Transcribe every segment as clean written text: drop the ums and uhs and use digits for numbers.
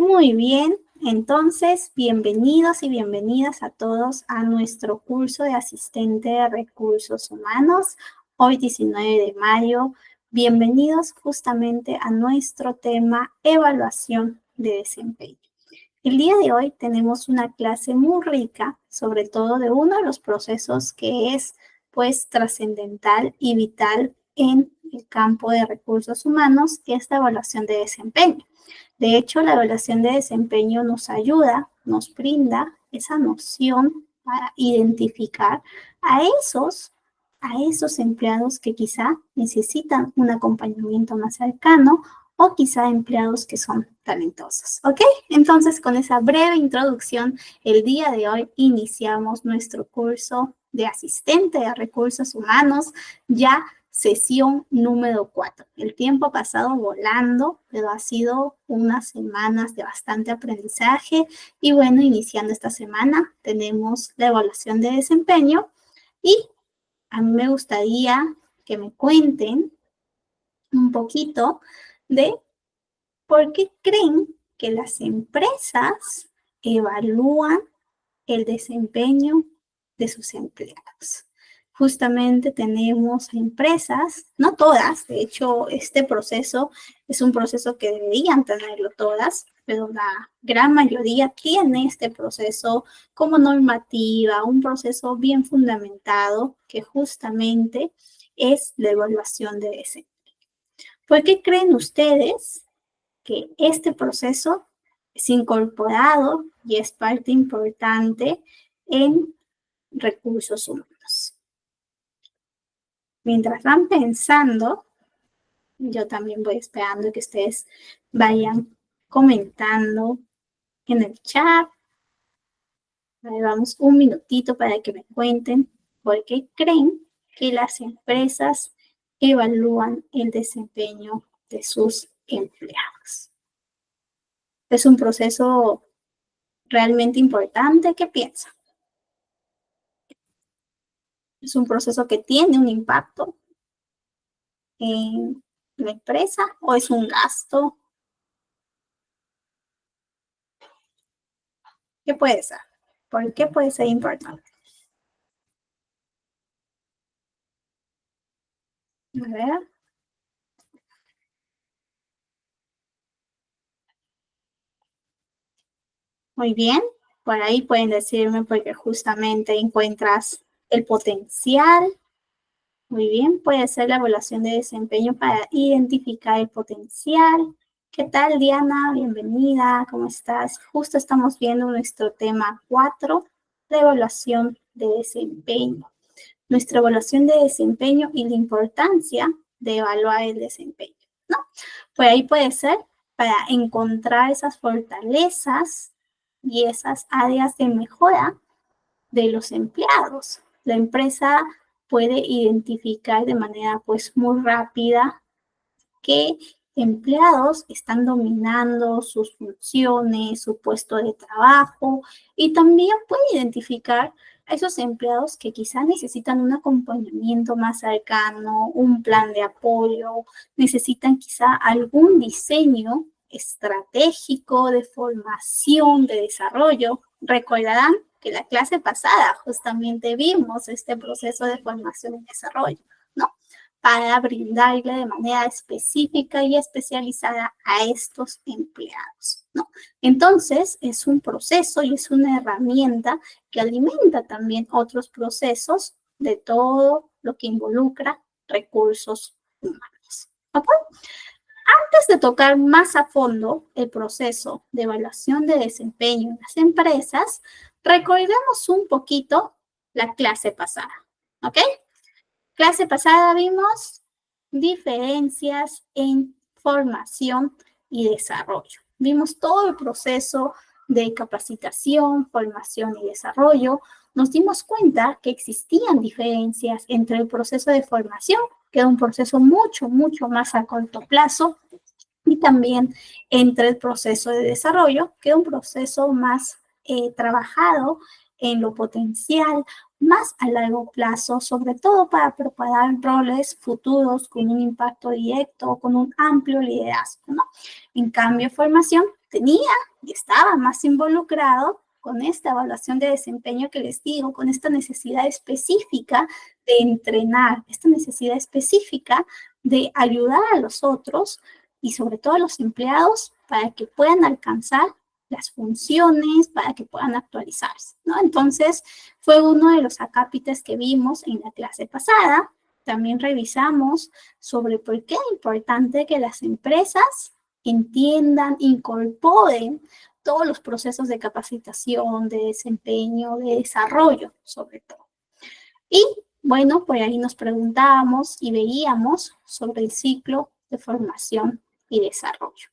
Muy bien, entonces bienvenidos y bienvenidas a todos a nuestro curso de asistente de recursos humanos, hoy 19 de mayo. Bienvenidos justamente a nuestro tema evaluación de desempeño. El día de hoy tenemos una clase muy rica, sobre todo de uno de los procesos que es pues trascendental y vital en el campo de recursos humanos, que es la evaluación de desempeño. De hecho, la evaluación de desempeño nos ayuda, nos brinda esa noción para identificar a esos empleados que quizá necesitan un acompañamiento más cercano o quizá empleados que son talentosos, ¿ok? Entonces, con esa breve introducción, el día de hoy iniciamos nuestro curso de asistente de recursos humanos, ya sesión número 4. El tiempo ha pasado volando, pero ha sido unas semanas de bastante aprendizaje. Y bueno, iniciando esta semana, tenemos la evaluación de desempeño. Y a mí me gustaría que me cuenten un poquito de por qué creen que las empresas evalúan el desempeño de sus empleados. Justamente tenemos empresas, no todas, de hecho este proceso es un proceso que deberían tenerlo todas, pero la gran mayoría tiene este proceso como normativa, un proceso bien fundamentado que justamente es la evaluación de desempeño. ¿Por qué creen ustedes que este proceso es incorporado y es parte importante en recursos humanos? Mientras van pensando, yo también voy esperando que ustedes vayan comentando en el chat. Ahí vamos un minutito para que me cuenten por qué creen que las empresas evalúan el desempeño de sus empleados. Es un proceso realmente importante. ¿Qué piensan? ¿Es un proceso que tiene un impacto en la empresa o es un gasto? ¿Qué puede ser? ¿Por qué puede ser importante? A ver. Muy bien. Por ahí pueden decirme porque justamente encuentras el potencial. Muy bien. Puede ser la evaluación de desempeño para identificar el potencial. ¿Qué tal, Diana? Bienvenida. ¿Cómo estás? Justo estamos viendo nuestro tema 4, la evaluación de desempeño. Nuestra evaluación de desempeño y la importancia de evaluar el desempeño, ¿no? Por ahí puede ser para encontrar esas fortalezas y esas áreas de mejora de los empleados. La empresa puede identificar de manera pues muy rápida qué empleados están dominando sus funciones, su puesto de trabajo, y también puede identificar a esos empleados que quizá necesitan un acompañamiento más cercano, un plan de apoyo, necesitan quizá algún diseño estratégico de formación, de desarrollo. Recordarán que la clase pasada justamente vimos este proceso de formación y desarrollo, ¿no? Para brindarle de manera específica y especializada a estos empleados, ¿no? Entonces, es un proceso y es una herramienta que alimenta también otros procesos de todo lo que involucra recursos humanos, ¿ok? Antes de tocar más a fondo el proceso de evaluación de desempeño en las empresas, recordemos un poquito la clase pasada, ¿ok? Clase pasada vimos diferencias en formación y desarrollo. Vimos todo el proceso de capacitación, formación y desarrollo. Nos dimos cuenta que existían diferencias entre el proceso de formación, que era un proceso mucho más a corto plazo, y también entre el proceso de desarrollo, que es un proceso más trabajado en lo potencial más a largo plazo, sobre todo para preparar roles futuros con un impacto directo o con un amplio liderazgo, ¿no? En cambio, formación tenía y estaba más involucrado con esta evaluación de desempeño que les digo, con esta necesidad específica de entrenar, esta necesidad específica de ayudar a los otros y sobre todo a los empleados para que puedan alcanzar las funciones, para que puedan actualizarse, ¿no? Entonces, fue uno de los acápites que vimos en la clase pasada. También revisamos sobre por qué es importante que las empresas entiendan, incorporen todos los procesos de capacitación, de desempeño, de desarrollo, sobre todo. Y bueno, por ahí nos preguntábamos y veíamos sobre el ciclo de formación y desarrollo.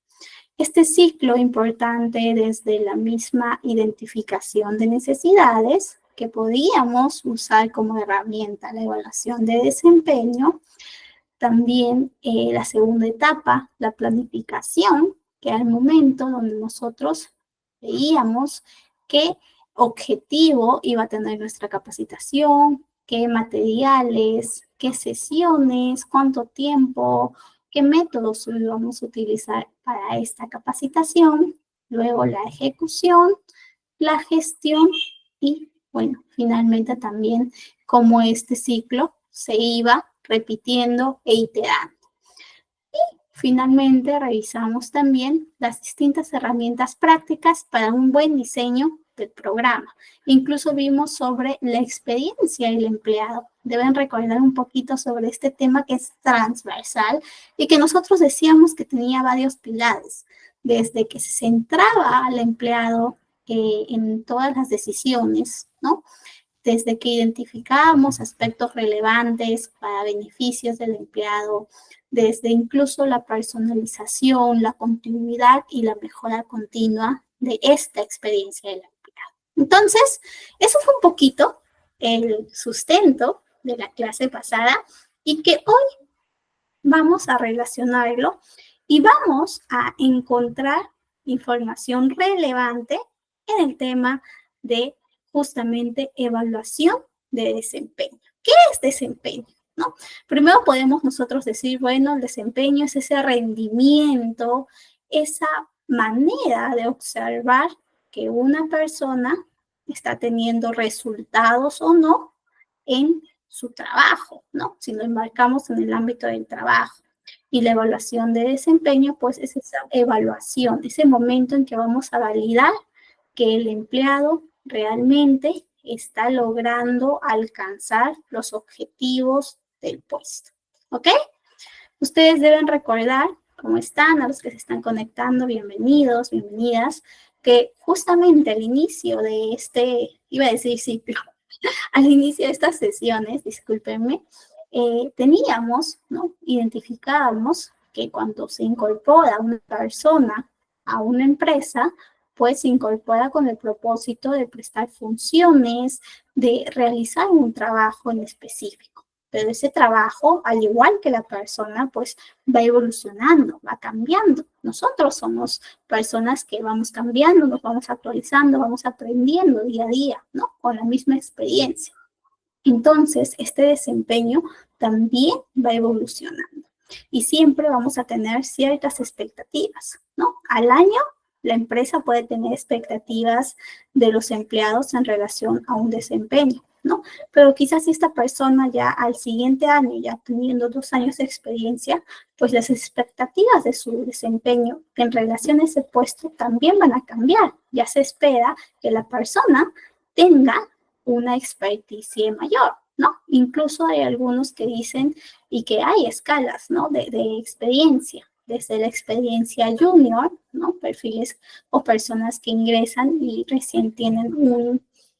Este ciclo importante desde la misma identificación de necesidades que podíamos usar como herramienta la evaluación de desempeño. También la segunda etapa, la planificación, que era el momento donde nosotros veíamos qué objetivo iba a tener nuestra capacitación, qué materiales, qué sesiones, cuánto tiempo, qué métodos íbamos a utilizar para esta capacitación, luego la ejecución, la gestión y, bueno, finalmente también cómo este ciclo se iba repitiendo e iterando. Y finalmente revisamos también las distintas herramientas prácticas para un buen diseño del programa. Incluso vimos sobre la experiencia del empleado. Deben recordar un poquito sobre este tema que es transversal y que nosotros decíamos que tenía varios pilares, desde que se centraba al empleado en todas las decisiones, ¿no? Desde que identificábamos aspectos relevantes para beneficios del empleado, desde incluso la personalización, la continuidad y la mejora continua de esta experiencia del empleado. Entonces, eso fue un poquito el sustento de la clase pasada y que hoy vamos a relacionarlo y vamos a encontrar información relevante en el tema de justamente evaluación de desempeño. ¿Qué es desempeño? ¿No? Primero podemos nosotros decir, bueno, el desempeño es ese rendimiento, esa manera de observar que una persona está teniendo resultados o no en su trabajo, ¿no? Si lo embarcamos en el ámbito del trabajo. Y la evaluación de desempeño, pues es esa evaluación, ese momento en que vamos a validar que el empleado realmente está logrando alcanzar los objetivos del puesto. ¿Ok? Ustedes deben recordar cómo están, a los que se están conectando, bienvenidos, bienvenidas, que justamente al inicio de iba a decir ciclo, al inicio de estas sesiones, discúlpenme, teníamos, ¿no? Identificábamos que cuando se incorpora una persona a una empresa, pues se incorpora con el propósito de prestar funciones, de realizar un trabajo en específico. Pero ese trabajo, al igual que la persona, pues va evolucionando, va cambiando. Nosotros somos personas que vamos cambiando, nos vamos actualizando, vamos aprendiendo día a día, ¿no? Con la misma experiencia. Entonces, este desempeño también va evolucionando y siempre vamos a tener ciertas expectativas, ¿no? Al año, la empresa puede tener expectativas de los empleados en relación a un desempeño, ¿no? Pero quizás esta persona ya al siguiente año, ya teniendo 2 años de experiencia, pues las expectativas de su desempeño en relación a ese puesto también van a cambiar. Ya se espera que la persona tenga una experticia mayor, ¿no? Incluso hay algunos que dicen y que hay escalas, ¿no? De experiencia, desde la experiencia junior, ¿no? Perfiles o personas que ingresan y recién tienen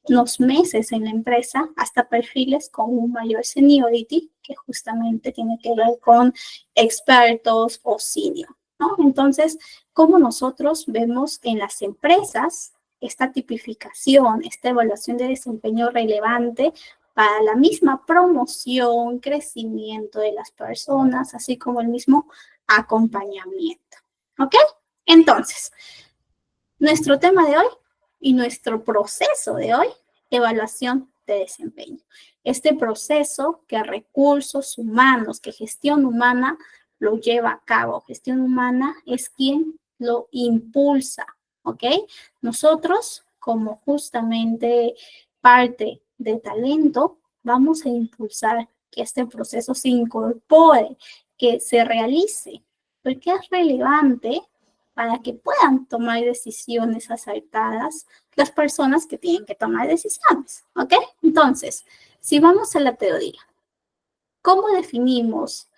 unos meses en la empresa, hasta perfiles con un mayor seniority, que justamente tiene que ver con expertos o senior, ¿no? Entonces, ¿cómo nosotros vemos en las empresas esta tipificación, esta evaluación de desempeño relevante para la misma promoción, crecimiento de las personas, así como el mismo acompañamiento? ¿Ok? Entonces, nuestro tema de hoy y nuestro proceso de hoy evaluación de desempeño. Este proceso que recursos humanos, que gestión humana lo lleva a cabo. Gestión humana es quien lo impulsa, ¿ok? Nosotros, como justamente parte de talento, vamos a impulsar que este proceso se incorpore, que se realice, porque es relevante para que puedan tomar decisiones acertadas las personas que tienen que tomar decisiones, ¿ok? Entonces, si vamos a la teoría, ¿cómo definimos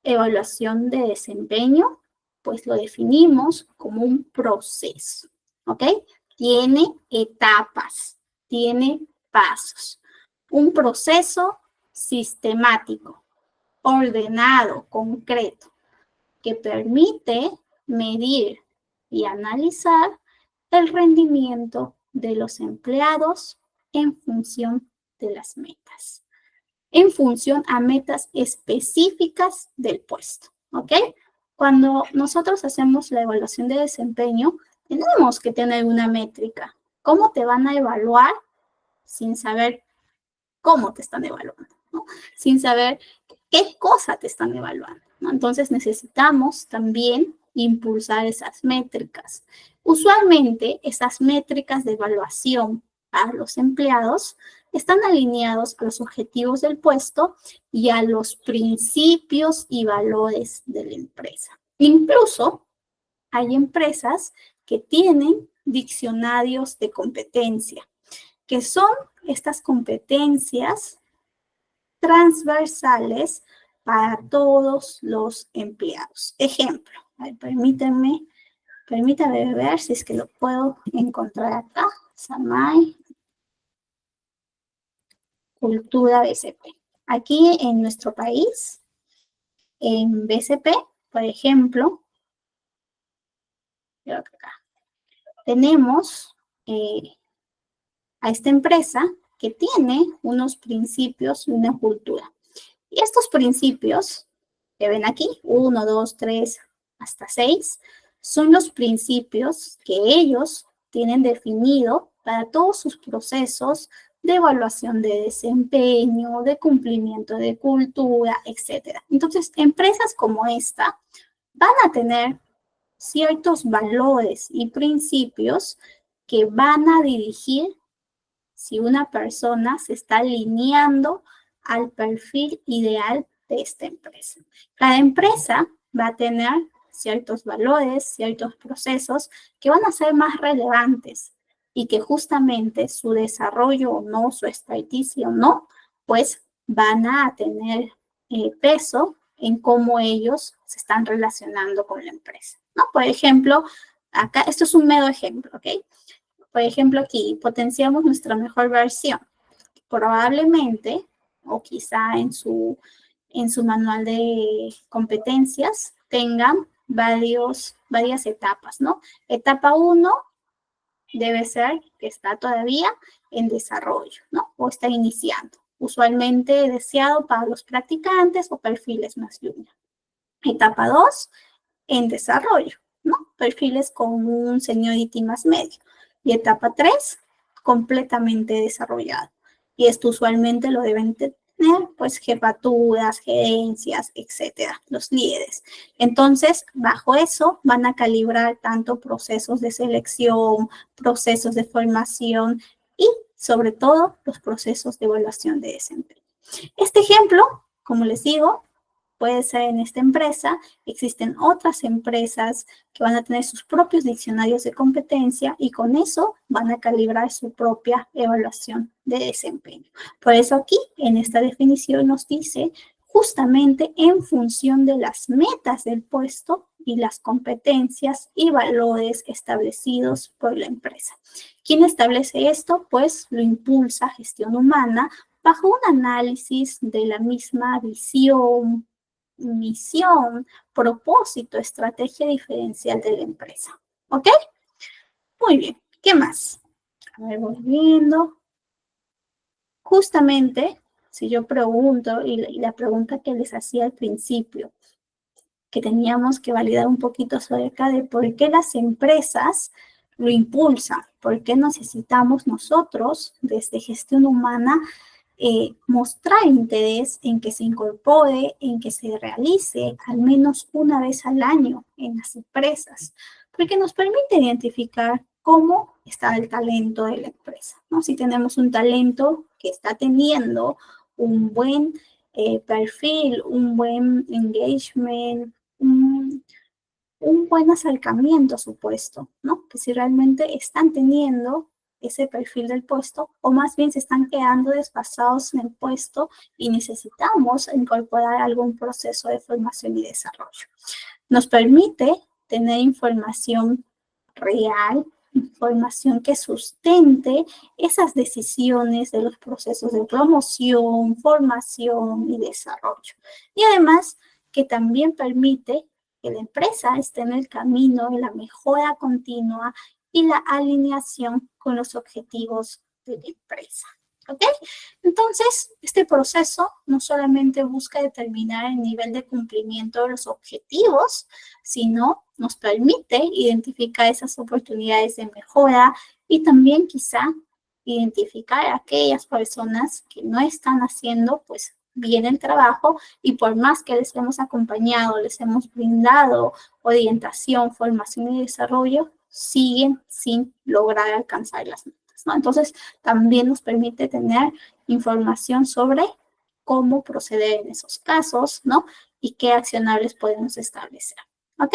evaluación de desempeño? Pues lo definimos como un proceso, ¿ok? Tiene etapas, tiene pasos. Un proceso sistemático, ordenado, concreto, que permite medir y analizar el rendimiento de los empleados en función de las metas, en función a metas específicas del puesto, ¿ok? Cuando nosotros hacemos la evaluación de desempeño, tenemos que tener una métrica. ¿Cómo te van a evaluar sin saber cómo te están evaluando, ¿no? Sin saber qué cosa te están evaluando, ¿no? Entonces necesitamos también impulsar esas métricas. Usualmente esas métricas de evaluación a los empleados están alineados a los objetivos del puesto y a los principios y valores de la empresa. Incluso hay empresas que tienen diccionarios de competencia, que son estas competencias transversales para todos los empleados. Ejemplo, permítame ver si es que lo puedo encontrar acá. SAMAI, cultura BCP. Aquí en nuestro país, en BCP, por ejemplo, creo que acá, tenemos a esta empresa que tiene unos principios y una cultura. Y estos principios que ven aquí, 1, 2, 3, hasta 6, son los principios que ellos tienen definido para todos sus procesos de evaluación de desempeño, de cumplimiento de cultura, etc. Entonces, empresas como esta van a tener ciertos valores y principios que van a dirigir si una persona se está alineando al perfil ideal de esta empresa. Cada empresa va a tener ciertos valores, ciertos procesos que van a ser más relevantes y que justamente su desarrollo o no, su experticia o no, pues van a tener peso en cómo ellos se están relacionando con la empresa, ¿no? Por ejemplo, acá, esto es un mero ejemplo, ¿ok? Por ejemplo, aquí potenciamos nuestra mejor versión. Probablemente, o quizá en su manual de competencias, tengan varias etapas, ¿no? Etapa 1 debe ser que está todavía en desarrollo, ¿no? O está iniciando. Usualmente deseado para los practicantes o perfiles más junior. Etapa 2, en desarrollo, ¿no? Perfiles con un seniority más medio. Y etapa 3, completamente desarrollado. Y esto usualmente lo deben tener, pues, jefaturas, gerencias, etcétera, los líderes. Entonces, bajo eso van a calibrar tanto procesos de selección, procesos de formación y, sobre todo, los procesos de evaluación de desempeño. Este ejemplo, como les digo, puede ser en esta empresa. Existen otras empresas que van a tener sus propios diccionarios de competencia y con eso van a calibrar su propia evaluación de desempeño. Por eso aquí, en esta definición nos dice justamente en función de las metas del puesto y las competencias y valores establecidos por la empresa. ¿Quién establece esto? Pues lo impulsa gestión humana bajo un análisis de la misma visión, misión, propósito, estrategia diferencial de la empresa. ¿Ok? Muy bien. ¿Qué más? A ver, voy viendo. Justamente, si yo pregunto, y la pregunta que les hacía al principio, que teníamos que validar un poquito acerca de por qué las empresas lo impulsa, porque necesitamos nosotros, desde gestión humana, mostrar interés en que se incorpore, en que se realice al menos una vez al año en las empresas, porque nos permite identificar cómo está el talento de la empresa, ¿no? Si tenemos un talento que está teniendo un buen perfil, un buen engagement, un buen acercamiento a su puesto, ¿no? Que si realmente están teniendo ese perfil del puesto o más bien se están quedando desfasados en el puesto y necesitamos incorporar algún proceso de formación y desarrollo. Nos permite tener información real, información que sustente esas decisiones de los procesos de promoción, formación y desarrollo. Y además que también permite que la empresa esté en el camino de la mejora continua y la alineación con los objetivos de la empresa. ¿Ok? Entonces, este proceso no solamente busca determinar el nivel de cumplimiento de los objetivos, sino nos permite identificar esas oportunidades de mejora y también quizá identificar a aquellas personas que no están haciendo pues bien el trabajo y por más que les hemos acompañado, les hemos brindado orientación, formación y desarrollo, siguen sin lograr alcanzar las metas, ¿no? Entonces, también nos permite tener información sobre cómo proceder en esos casos, ¿no? Y qué accionables podemos establecer, ¿ok?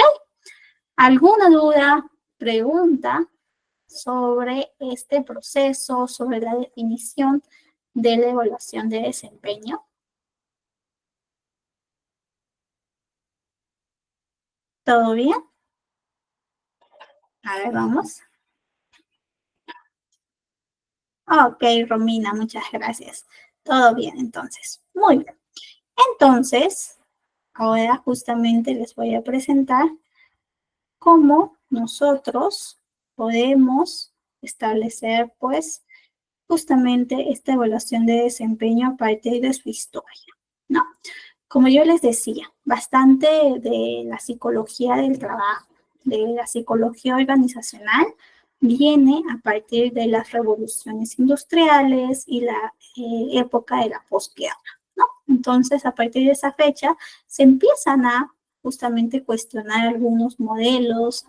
¿Alguna duda, pregunta sobre este proceso, sobre la definición de la evaluación de desempeño? ¿Todo bien? A ver, vamos. Ok, Romina, muchas gracias. Todo bien, entonces. Muy bien. Entonces, ahora justamente les voy a presentar cómo nosotros podemos establecer, pues, justamente esta evaluación de desempeño a partir de su historia, ¿no? Como yo les decía, bastante de la psicología del trabajo, de la psicología organizacional, viene a partir de las revoluciones industriales y la época de la posguerra, ¿no? Entonces, a partir de esa fecha, se empiezan a justamente cuestionar algunos modelos,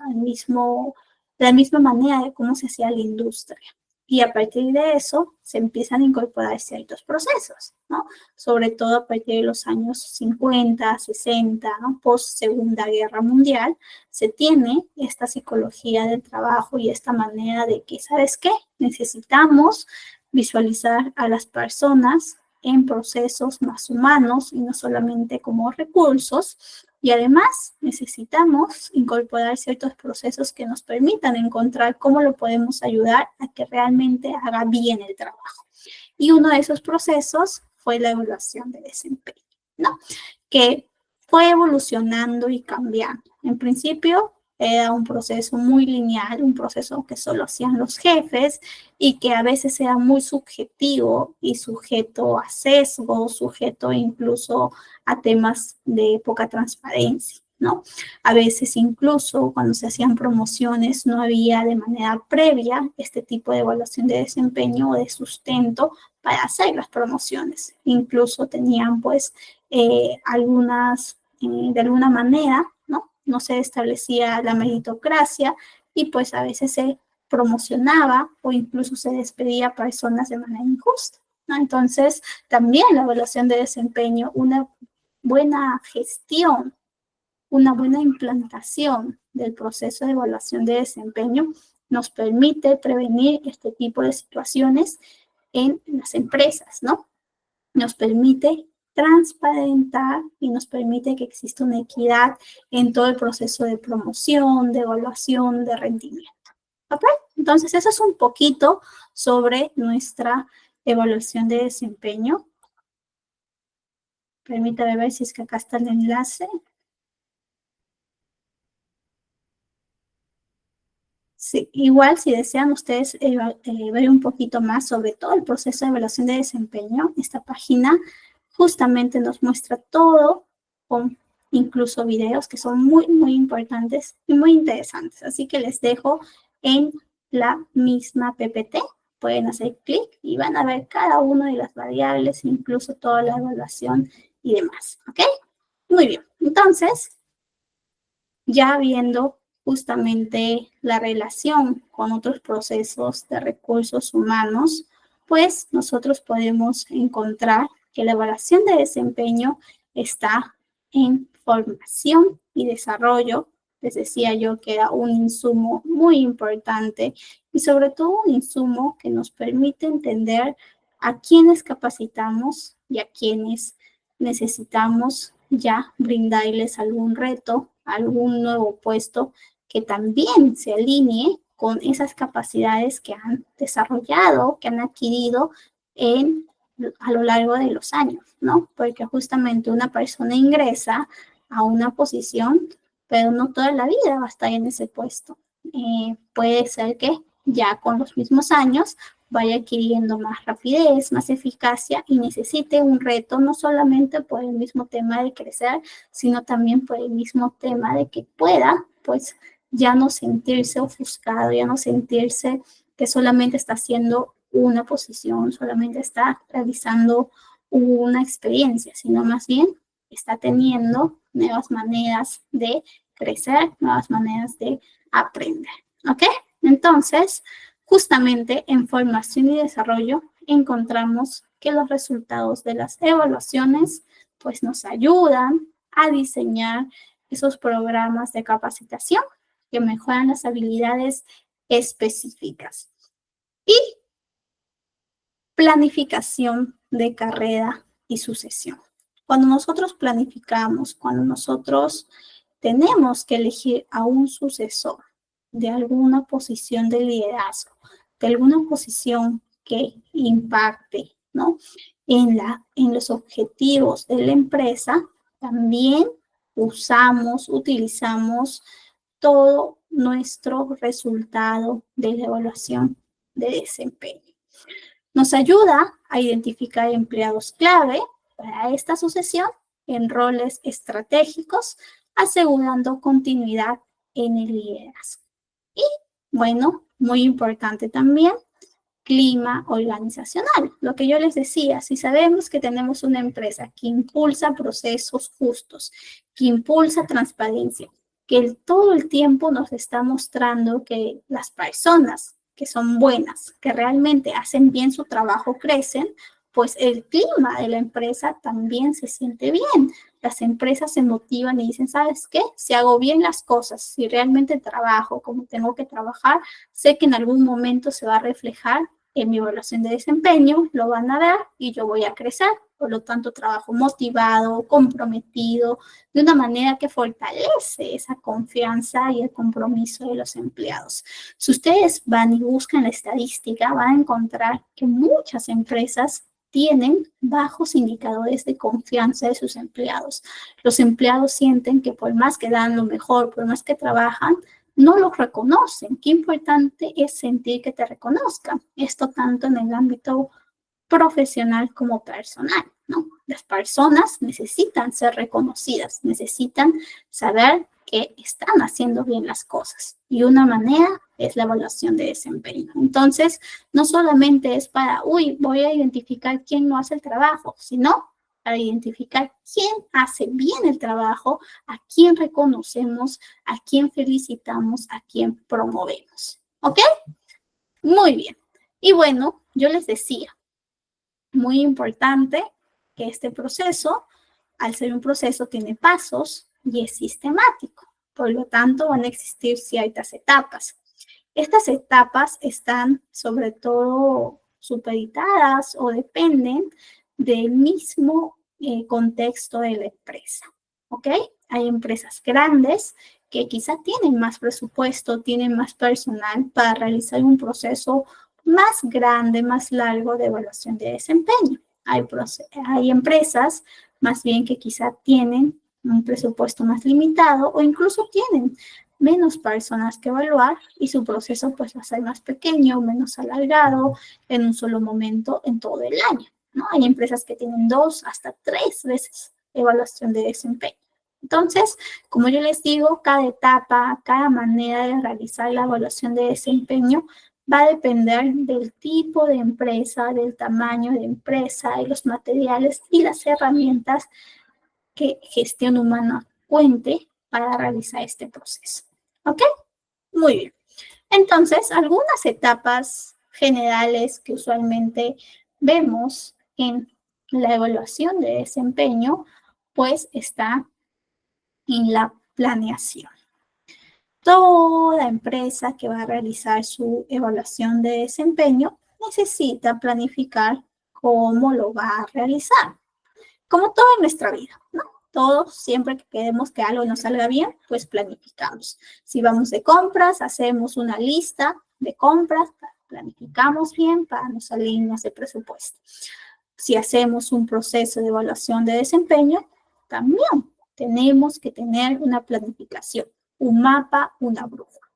la misma manera de cómo se hacía la industria. Y a partir de eso se empiezan a incorporar ciertos procesos, ¿no? Sobre todo a partir de los años 50, 60, ¿no? Post Segunda Guerra Mundial, se tiene esta psicología del trabajo y esta manera de que, ¿sabes qué? Necesitamos visualizar a las personas en procesos más humanos y no solamente como recursos. Y además necesitamos incorporar ciertos procesos que nos permitan encontrar cómo lo podemos ayudar a que realmente haga bien el trabajo. Y uno de esos procesos fue la evaluación de desempeño, ¿no? Que fue evolucionando y cambiando. En principio era un proceso muy lineal, un proceso que solo hacían los jefes y que a veces era muy subjetivo y sujeto a sesgos, sujeto incluso a temas de poca transparencia, ¿no? A veces incluso cuando se hacían promociones no había de manera previa este tipo de evaluación de desempeño o de sustento para hacer las promociones. Incluso tenían pues de alguna manera, ¿no? No se establecía la meritocracia y pues a veces se promocionaba o incluso se despedía a personas de manera injusta, ¿no? Entonces, también la evaluación de desempeño, una buena gestión, una buena implantación del proceso de evaluación de desempeño nos permite prevenir este tipo de situaciones en las empresas, ¿no? Nos permite transparentar y nos permite que exista una equidad en todo el proceso de promoción, de evaluación, de rendimiento. ¿Ok? Entonces, eso es un poquito sobre nuestra evaluación de desempeño. Permítame ver si es que acá está el enlace. Sí, igual si desean ustedes ver un poquito más sobre todo el proceso de evaluación de desempeño, esta página justamente nos muestra todo con incluso videos que son muy, muy importantes y muy interesantes. Así que les dejo en la misma PPT. Pueden hacer clic y van a ver cada una de las variables, incluso toda la evaluación y demás, ¿ok? Muy bien, entonces, ya viendo justamente la relación con otros procesos de recursos humanos, pues nosotros podemos encontrar que la evaluación de desempeño está en formación y desarrollo. Les decía yo que era un insumo muy importante y sobre todo un insumo que nos permite entender a quiénes capacitamos y a quiénes necesitamos ya brindarles algún reto, algún nuevo puesto que también se alinee con esas capacidades que han desarrollado, que han adquirido a lo largo de los años, ¿no? Porque justamente una persona ingresa a una posición, pero no toda la vida va a estar en ese puesto. Puede ser que ya con los mismos años vaya adquiriendo más rapidez, más eficacia y necesite un reto no solamente por el mismo tema de crecer, sino también por el mismo tema de que pueda, pues, ya no sentirse ofuscado, ya no sentirse que solamente está haciendo una posición, solamente está realizando una experiencia, sino más bien está teniendo nuevas maneras de crecer, nuevas maneras de aprender, ¿ok? Entonces, justamente en formación y desarrollo encontramos que los resultados de las evaluaciones pues nos ayudan a diseñar esos programas de capacitación que mejoran las habilidades específicas. Y planificación de carrera y sucesión. Cuando nosotros planificamos, cuando nosotros tenemos que elegir a un sucesor de alguna posición de liderazgo, de alguna posición que impacte, ¿no? En los objetivos de la empresa, también utilizamos todo nuestro resultado de la evaluación de desempeño. Nos ayuda a identificar empleados clave para esta sucesión en roles estratégicos, asegurando continuidad en el liderazgo. Y, bueno, muy importante también, clima organizacional. Lo que yo les decía, si sabemos que tenemos una empresa que impulsa procesos justos, que impulsa transparencia, que todo el tiempo nos está mostrando que las personas que son buenas, que realmente hacen bien su trabajo, crecen, pues el clima de la empresa también se siente bien. Las empresas se motivan y dicen, ¿sabes qué? Si hago bien las cosas, si realmente trabajo como tengo que trabajar, sé que en algún momento se va a reflejar en mi evaluación de desempeño, lo van a ver y yo voy a crecer. Por lo tanto, trabajo motivado, comprometido, de una manera que fortalece esa confianza y el compromiso de los empleados. Si ustedes van y buscan la estadística, van a encontrar que muchas empresas tienen bajos indicadores de confianza de sus empleados. Los empleados sienten que por más que dan lo mejor, por más que trabajan, no los reconocen. Qué importante es sentir que te reconozcan. Esto tanto en el ámbito profesional como personal, ¿no? Las personas necesitan ser reconocidas, necesitan saber que están haciendo bien las cosas. Y una manera es la evaluación de desempeño. Entonces, no solamente es para, voy a identificar quién no hace el trabajo, sino para identificar quién hace bien el trabajo, a quién reconocemos, a quién felicitamos, a quién promovemos. ¿Ok? Muy bien. Y bueno, yo les decía, muy importante que este proceso, al ser un proceso, tiene pasos y es sistemático. Por lo tanto, van a existir ciertas etapas. Estas etapas están sobre todo supeditadas o dependen del mismo contexto de la empresa. ¿Ok? Hay empresas grandes que quizá tienen más presupuesto, tienen más personal para realizar un proceso más grande, más largo de evaluación de desempeño. Hay empresas más bien que quizá tienen un presupuesto más limitado o incluso tienen menos personas que evaluar y su proceso pues va a ser más pequeño, menos alargado, en un solo momento en todo el año, ¿no? Hay empresas que tienen 2 hasta 3 veces evaluación de desempeño. Entonces, como yo les digo, cada etapa, cada manera de realizar la evaluación de desempeño va a depender del tipo de empresa, del tamaño de empresa, de los materiales y las herramientas que gestión humana cuente para realizar este proceso. ¿Ok? Muy bien. Entonces, algunas etapas generales que usualmente vemos en la evaluación de desempeño, pues está en la planeación. Toda empresa que va a realizar su evaluación de desempeño necesita planificar cómo lo va a realizar, como todo en nuestra vida, ¿no? Todos, siempre que queremos que algo nos salga bien, pues planificamos. Si vamos de compras, hacemos una lista de compras, planificamos bien para no salirnos de presupuesto. Si hacemos un proceso de evaluación de desempeño, también tenemos que tener una planificación, un mapa, una brújula.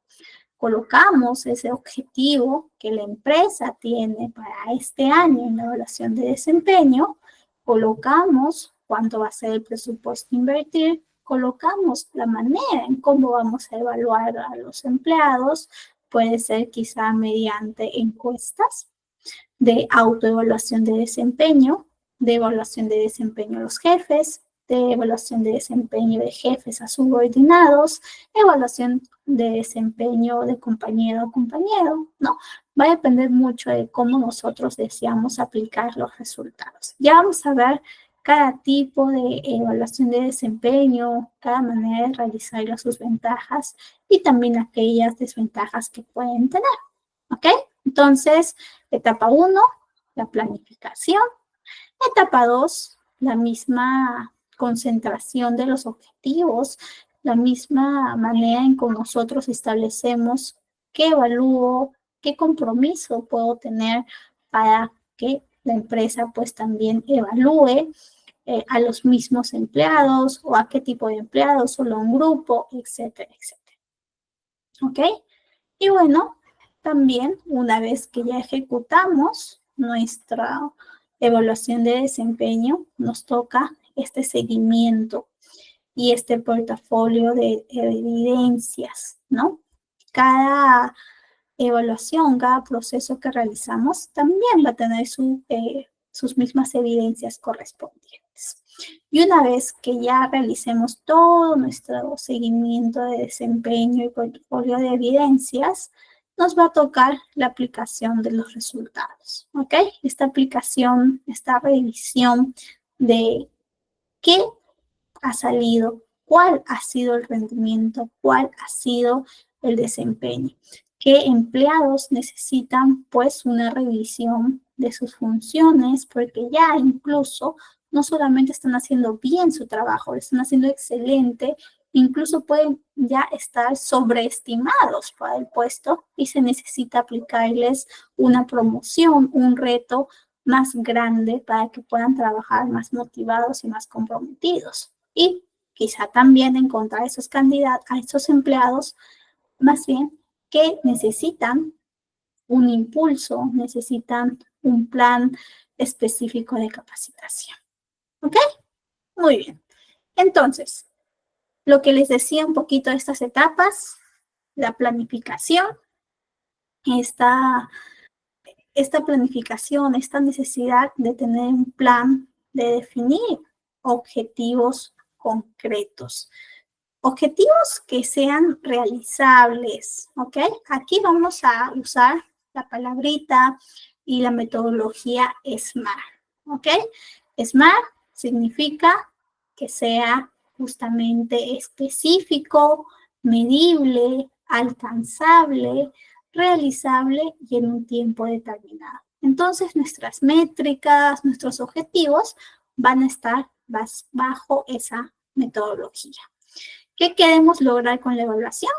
Colocamos ese objetivo que la empresa tiene para este año en la evaluación de desempeño, colocamos cuánto va a ser el presupuesto a invertir, colocamos la manera en cómo vamos a evaluar a los empleados, puede ser quizá mediante encuestas de autoevaluación de desempeño a los jefes, de evaluación de desempeño de jefes a subordinados, evaluación de desempeño de compañero a compañero, ¿no? Va a depender mucho de cómo nosotros deseamos aplicar los resultados. Ya vamos a ver cada tipo de evaluación de desempeño, cada manera de realizarla, sus ventajas y también aquellas desventajas que pueden tener, ¿ok? Entonces, etapa 1, la planificación. Etapa 2, la misma concentración de los objetivos, la misma manera en que nosotros establecemos qué evalúo, qué compromiso puedo tener para que la empresa pues también evalúe a los mismos empleados o a qué tipo de empleados, solo un grupo, etcétera, etcétera. ¿Ok? Y bueno, también una vez que ya ejecutamos nuestra evaluación de desempeño, nos toca este seguimiento y este portafolio de evidencias, ¿no? Cada evaluación, cada proceso que realizamos también va a tener sus mismas evidencias correspondientes. Y una vez que ya realicemos todo nuestro seguimiento de desempeño y portafolio de evidencias, nos va a tocar la aplicación de los resultados, ¿ok? Esta aplicación, esta revisión de qué ha salido, cuál ha sido el rendimiento, cuál ha sido el desempeño, qué empleados necesitan pues una revisión de sus funciones, porque ya incluso no solamente están haciendo bien su trabajo, lo están haciendo excelente, incluso pueden ya estar sobreestimados para el puesto y se necesita aplicarles una promoción, un reto más grande para que puedan trabajar más motivados y más comprometidos. Y quizá también encontrar a esos candidatos, a esos empleados, más bien, que necesitan un impulso, necesitan un plan específico de capacitación. ¿Ok? Muy bien. Entonces, lo que les decía un poquito de estas etapas, la planificación, esta planificación, esta necesidad de tener un plan, de definir objetivos concretos. Objetivos que sean realizables, ¿ok? Aquí vamos a usar la palabrita y la metodología SMART, ¿ok? SMART significa que sea justamente específico, medible, alcanzable, realizable y en un tiempo determinado. Entonces, nuestras métricas, nuestros objetivos van a estar bajo esa metodología. ¿Qué queremos lograr con la evaluación?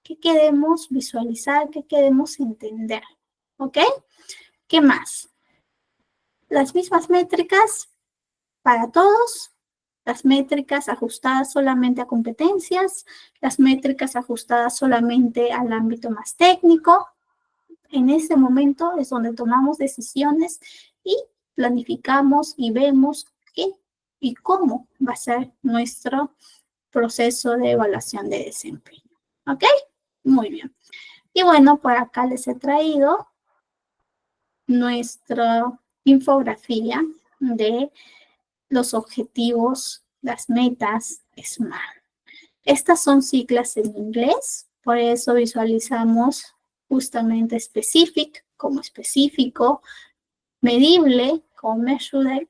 ¿Qué queremos visualizar? ¿Qué queremos entender? ¿Ok? ¿Qué más? Las mismas métricas para todos, las métricas ajustadas solamente a competencias, las métricas ajustadas solamente al ámbito más técnico. En ese momento es donde tomamos decisiones y planificamos y vemos qué y cómo va a ser nuestro proceso de evaluación de desempeño. ¿Ok? Muy bien. Y bueno, por acá les he traído nuestra infografía de los objetivos, las metas SMART. Estas son siglas en inglés, por eso visualizamos justamente specific como específico, medible como measurable,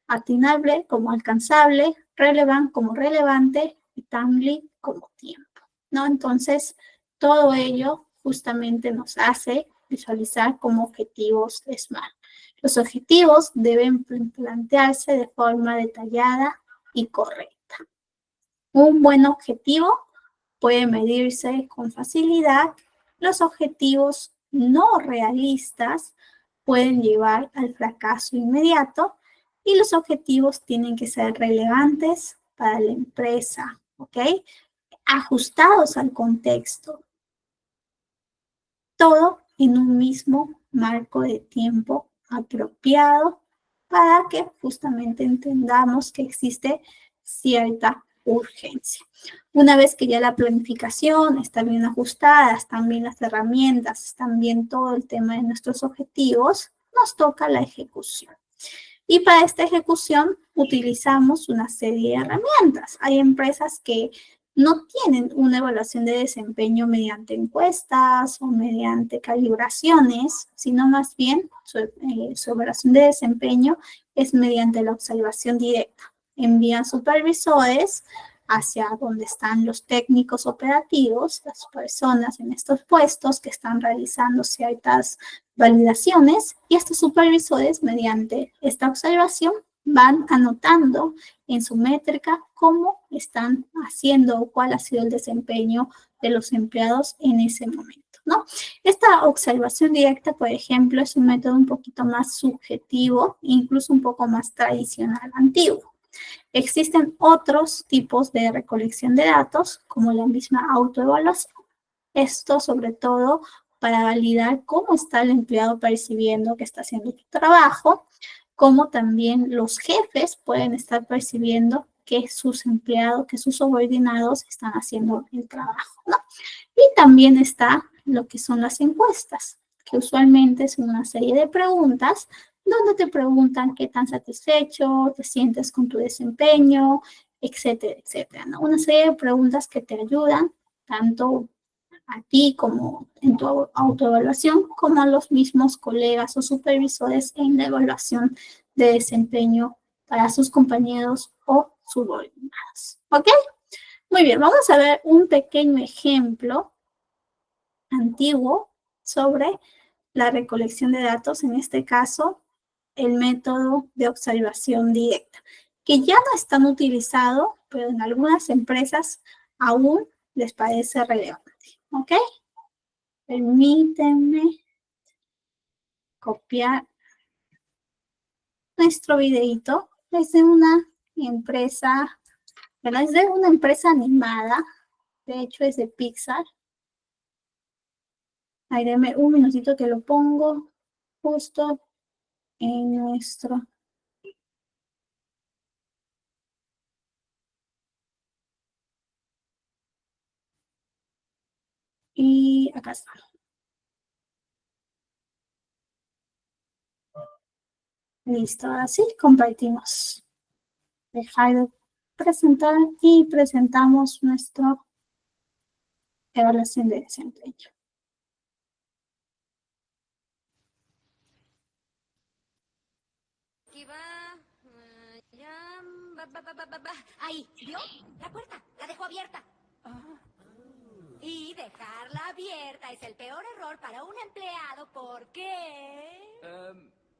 atinable como alcanzable, relevant como relevante y timely como tiempo, ¿no? Entonces, todo ello justamente nos hace visualizar como objetivos SMART. Los objetivos deben plantearse de forma detallada y correcta. Un buen objetivo puede medirse con facilidad. Los objetivos no realistas pueden llevar al fracaso inmediato y los objetivos tienen que ser relevantes para la empresa, ¿ok? Ajustados al contexto. Todo en un mismo marco de tiempo apropiado para que justamente entendamos que existe cierta urgencia. Una vez que ya la planificación está bien ajustada, están bien las herramientas, están bien todo el tema de nuestros objetivos, nos toca la ejecución. Y para esta ejecución utilizamos una serie de herramientas. Hay empresas que no tienen una evaluación de desempeño mediante encuestas o mediante calibraciones, sino más bien su evaluación de desempeño es mediante la observación directa. Envían supervisores hacia donde están los técnicos operativos, las personas en estos puestos que están realizando ciertas validaciones, y estos supervisores, mediante esta observación, van anotando en su métrica cómo están haciendo o cuál ha sido el desempeño de los empleados en ese momento, ¿no? Esta observación directa, por ejemplo, es un método un poquito más subjetivo, incluso un poco más tradicional, antiguo. Existen otros tipos de recolección de datos, como la misma autoevaluación. Esto sobre todo para validar cómo está el empleado percibiendo que está haciendo su trabajo, como también los jefes pueden estar percibiendo que sus empleados, que sus subordinados están haciendo el trabajo, ¿no? Y también está lo que son las encuestas, que usualmente son una serie de preguntas donde te preguntan qué tan satisfecho te sientes con tu desempeño, etcétera, etcétera, ¿no? Una serie de preguntas que te ayudan tanto a ti como en tu autoevaluación, como a los mismos colegas o supervisores en la evaluación de desempeño para sus compañeros o subordinados. ¿Ok? Muy bien, vamos a ver un pequeño ejemplo antiguo sobre la recolección de datos, en este caso, el método de observación directa, que ya no es tan utilizado, pero en algunas empresas aún les parece relevante. ¿Ok? Permítanme copiar nuestro videito. Es de una empresa, bueno, es de una empresa animada, de hecho es de Pixar. Ahí denme un minutito que lo pongo justo en nuestro. Y acá está. Listo, ahora sí, compartimos. Dejar de presentar y presentamos nuestra evaluación de desempeño. Aquí va. Ya. Va. Ahí, ¿vio? La puerta. La dejó abierta. Y dejarla abierta es el peor error para un empleado porque...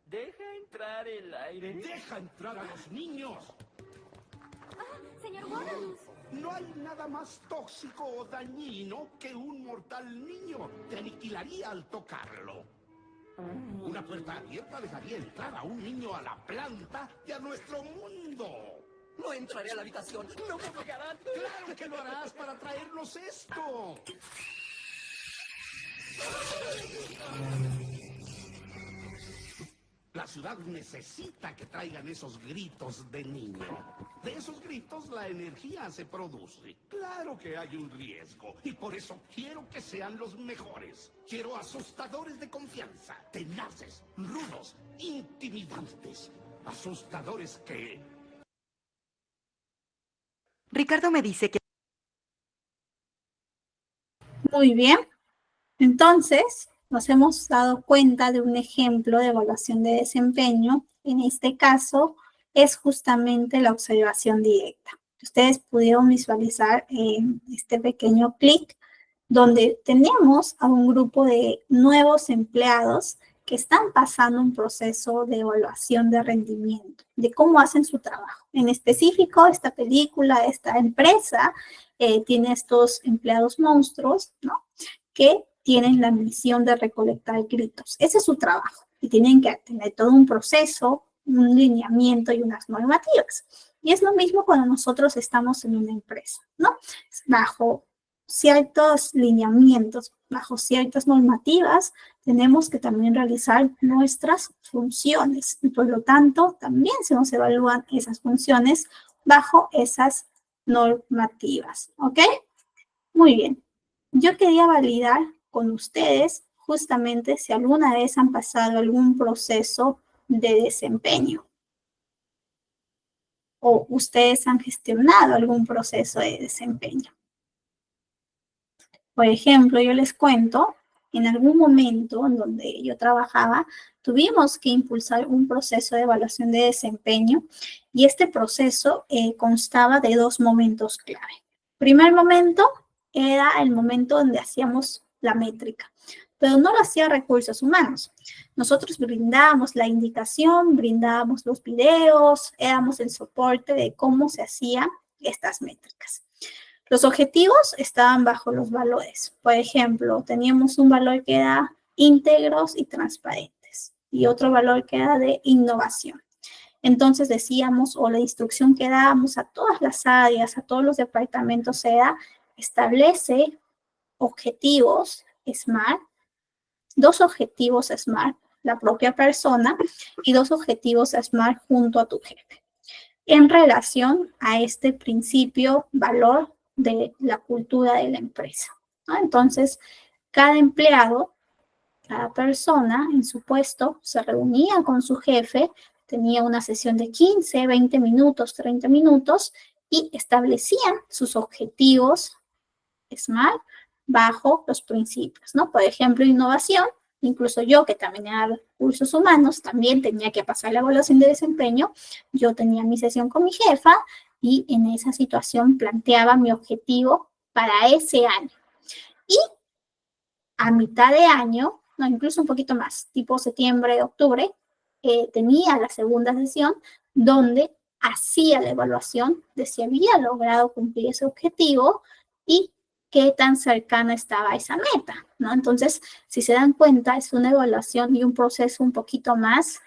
¿Deja entrar el aire? ¡Deja entrar a los niños! Señor Waddles. No hay nada más tóxico o dañino que un mortal niño. Te aniquilaría al tocarlo. Una puerta abierta dejaría entrar a un niño a la planta y a nuestro mundo. No entraré a la habitación. No me pegarán. ¡Claro que lo harás para traernos esto! La ciudad necesita que traigan esos gritos de niño. De esos gritos la energía se produce. Claro que hay un riesgo y por eso quiero que sean los mejores. Quiero asustadores de confianza, tenaces, rudos, intimidantes. Asustadores que... Ricardo me dice que... Muy bien. Entonces, nos hemos dado cuenta de un ejemplo de evaluación de desempeño. En este caso, es justamente la observación directa. Ustedes pudieron visualizar en este pequeño clic donde tenemos a un grupo de nuevos empleados que están pasando un proceso de evaluación de rendimiento, de cómo hacen su trabajo. En específico, esta película, esta empresa, tiene estos empleados monstruos, ¿no? Que tienen la misión de recolectar gritos. Ese es su trabajo y tienen que tener todo un proceso, un lineamiento y unas normativas. Y es lo mismo cuando nosotros estamos en una empresa, ¿no? Bajo ciertos lineamientos, bajo ciertas normativas, tenemos que también realizar nuestras funciones y por lo tanto también se nos evalúan esas funciones bajo esas normativas, ¿ok? Muy bien. Yo quería validar con ustedes justamente si alguna vez han pasado algún proceso de desempeño o ustedes han gestionado algún proceso de desempeño. Por ejemplo, yo les cuento, en algún momento en donde yo trabajaba, tuvimos que impulsar un proceso de evaluación de desempeño y este proceso constaba de dos momentos clave. Primer momento era el momento donde hacíamos la métrica, pero no lo hacía recursos humanos. Nosotros brindábamos la indicación, brindábamos los videos, éramos el soporte de cómo se hacían estas métricas. Los objetivos estaban bajo los valores. Por ejemplo, teníamos un valor que era íntegros y transparentes y otro valor que era de innovación. Entonces decíamos, o la instrucción que dábamos a todas las áreas, a todos los departamentos era, establece objetivos SMART, 2 objetivos SMART, la propia persona, y 2 objetivos SMART junto a tu jefe, en relación a este principio, valor de la cultura de la empresa, ¿no? Entonces, cada empleado, cada persona en su puesto se reunía con su jefe, tenía una sesión de 15, 20 minutos, 30 minutos y establecían sus objetivos SMART bajo los principios, ¿no? Por ejemplo, innovación. Incluso yo, que también era recursos humanos, también tenía que pasar la evaluación de desempeño. Yo tenía mi sesión con mi jefa y en esa situación planteaba mi objetivo para ese año. Y a mitad de año, no, incluso un poquito más, tipo septiembre, octubre, tenía la segunda sesión donde hacía la evaluación de si había logrado cumplir ese objetivo y qué tan cercana estaba a esa meta, ¿no? Entonces, si se dan cuenta, es una evaluación y un proceso un poquito más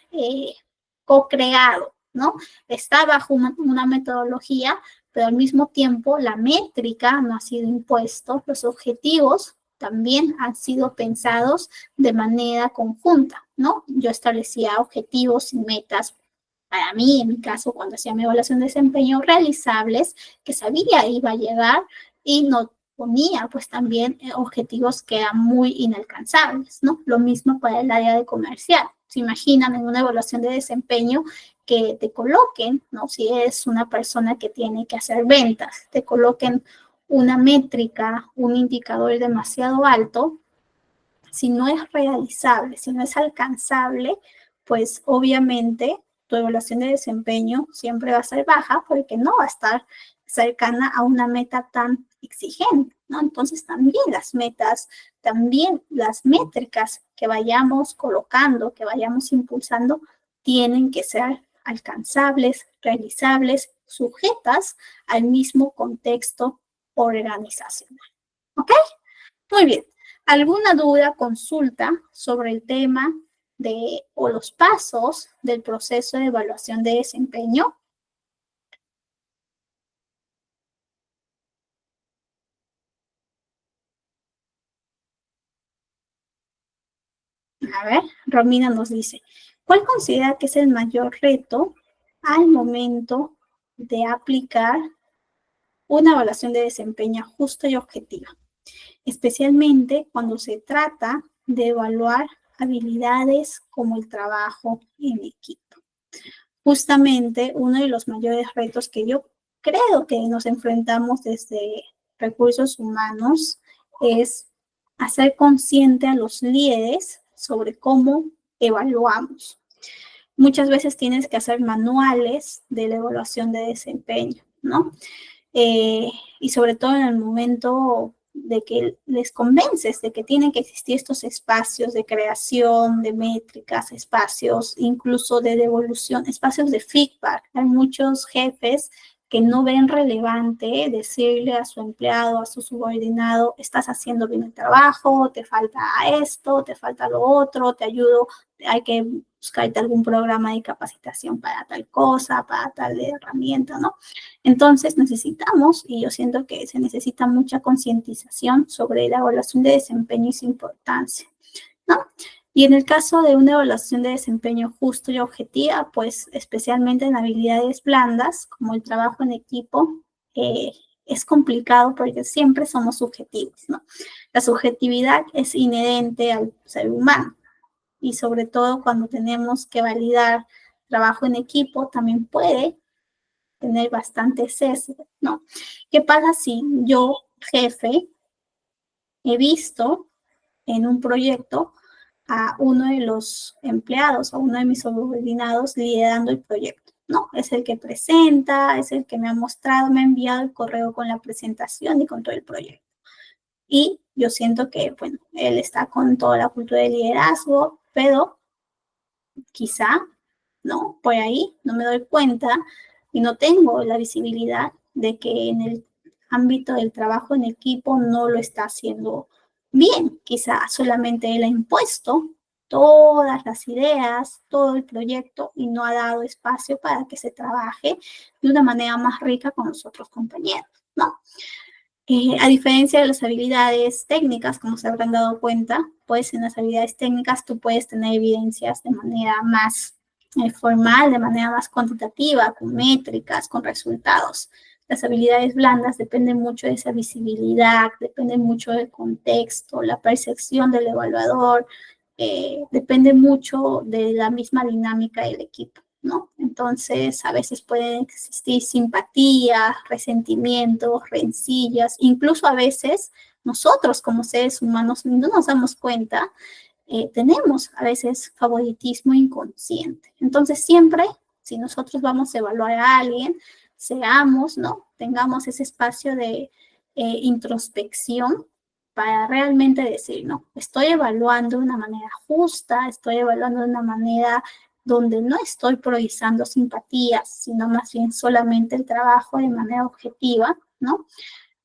co-creado, ¿no? Está bajo una metodología, pero al mismo tiempo la métrica no ha sido impuesto, los objetivos también han sido pensados de manera conjunta, ¿no? Yo establecía objetivos y metas para mí, en mi caso, cuando hacía mi evaluación de desempeño, realizables, que sabía iba a llegar y no ponía pues también objetivos que eran muy inalcanzables, ¿no? Lo mismo para el área de comercial. Se imaginan en una evaluación de desempeño que te coloquen, ¿no? Si eres una persona que tiene que hacer ventas, te coloquen una métrica, un indicador demasiado alto, si no es realizable, si no es alcanzable, pues obviamente tu evaluación de desempeño siempre va a ser baja porque no va a estar cercana a una meta tan exigente, ¿no? Entonces también las metas, también las métricas que vayamos colocando, que vayamos impulsando, tienen que ser alcanzables, realizables, sujetas al mismo contexto organizacional. ¿Ok? Muy bien. ¿Alguna duda, consulta sobre el tema de o los pasos del proceso de evaluación de desempeño? A ver, Romina nos dice, ¿cuál considera que es el mayor reto al momento de aplicar una evaluación de desempeño justa y objetiva, especialmente cuando se trata de evaluar habilidades como el trabajo en equipo. Justamente uno de los mayores retos que yo creo que nos enfrentamos desde recursos humanos es hacer consciente a los líderes sobre cómo evaluamos. Muchas veces tienes que hacer manuales de la evaluación de desempeño, ¿no? Y sobre todo en el momento de que les convences de que tienen que existir estos espacios de creación, de métricas, espacios incluso de devolución, espacios de feedback. Hay muchos jefes que no ven relevante decirle a su empleado, a su subordinado, estás haciendo bien el trabajo, te falta esto, te falta lo otro, te ayudo, hay que buscarte algún programa de capacitación para tal cosa, para tal herramienta, ¿no? Entonces necesitamos, y yo siento que se necesita mucha concientización sobre la evaluación de desempeño y su importancia, ¿no? Y en el caso de una evaluación de desempeño justo y objetiva, pues especialmente en habilidades blandas, como el trabajo en equipo, es complicado porque siempre somos subjetivos, ¿no? La subjetividad es inherente al ser humano y sobre todo cuando tenemos que validar trabajo en equipo, también puede tener bastante sesgo, ¿no? ¿Qué pasa si yo, jefe, he visto en un proyecto a uno de los empleados, a uno de mis subordinados liderando el proyecto, ¿no? Es el que presenta, es el que me ha mostrado, me ha enviado el correo con la presentación y con todo el proyecto. Y yo siento que, bueno, él está con toda la cultura de liderazgo, pero quizá, ¿no? Por ahí no me doy cuenta y no tengo la visibilidad de que en el ámbito del trabajo en equipo no lo está haciendo bien. Quizá solamente él ha impuesto todas las ideas, todo el proyecto y no ha dado espacio para que se trabaje de una manera más rica con los otros compañeros, ¿no? A diferencia de las habilidades técnicas, como se habrán dado cuenta, pues en las habilidades técnicas tú puedes tener evidencias de manera más formal, de manera más cuantitativa, con métricas, con resultados. Las habilidades blandas dependen mucho de esa visibilidad, dependen mucho del contexto, la percepción del evaluador, depende mucho de la misma dinámica del equipo, ¿no? Entonces, a veces pueden existir simpatías, resentimientos, rencillas, incluso a veces nosotros como seres humanos no nos damos cuenta, tenemos a veces favoritismo inconsciente. Entonces, siempre, si nosotros vamos a evaluar a alguien, seamos, ¿no? Tengamos ese espacio de introspección para realmente decir, no, estoy evaluando de una manera justa, estoy evaluando de una manera donde no estoy priorizando simpatías, sino más bien solamente el trabajo de manera objetiva, ¿no?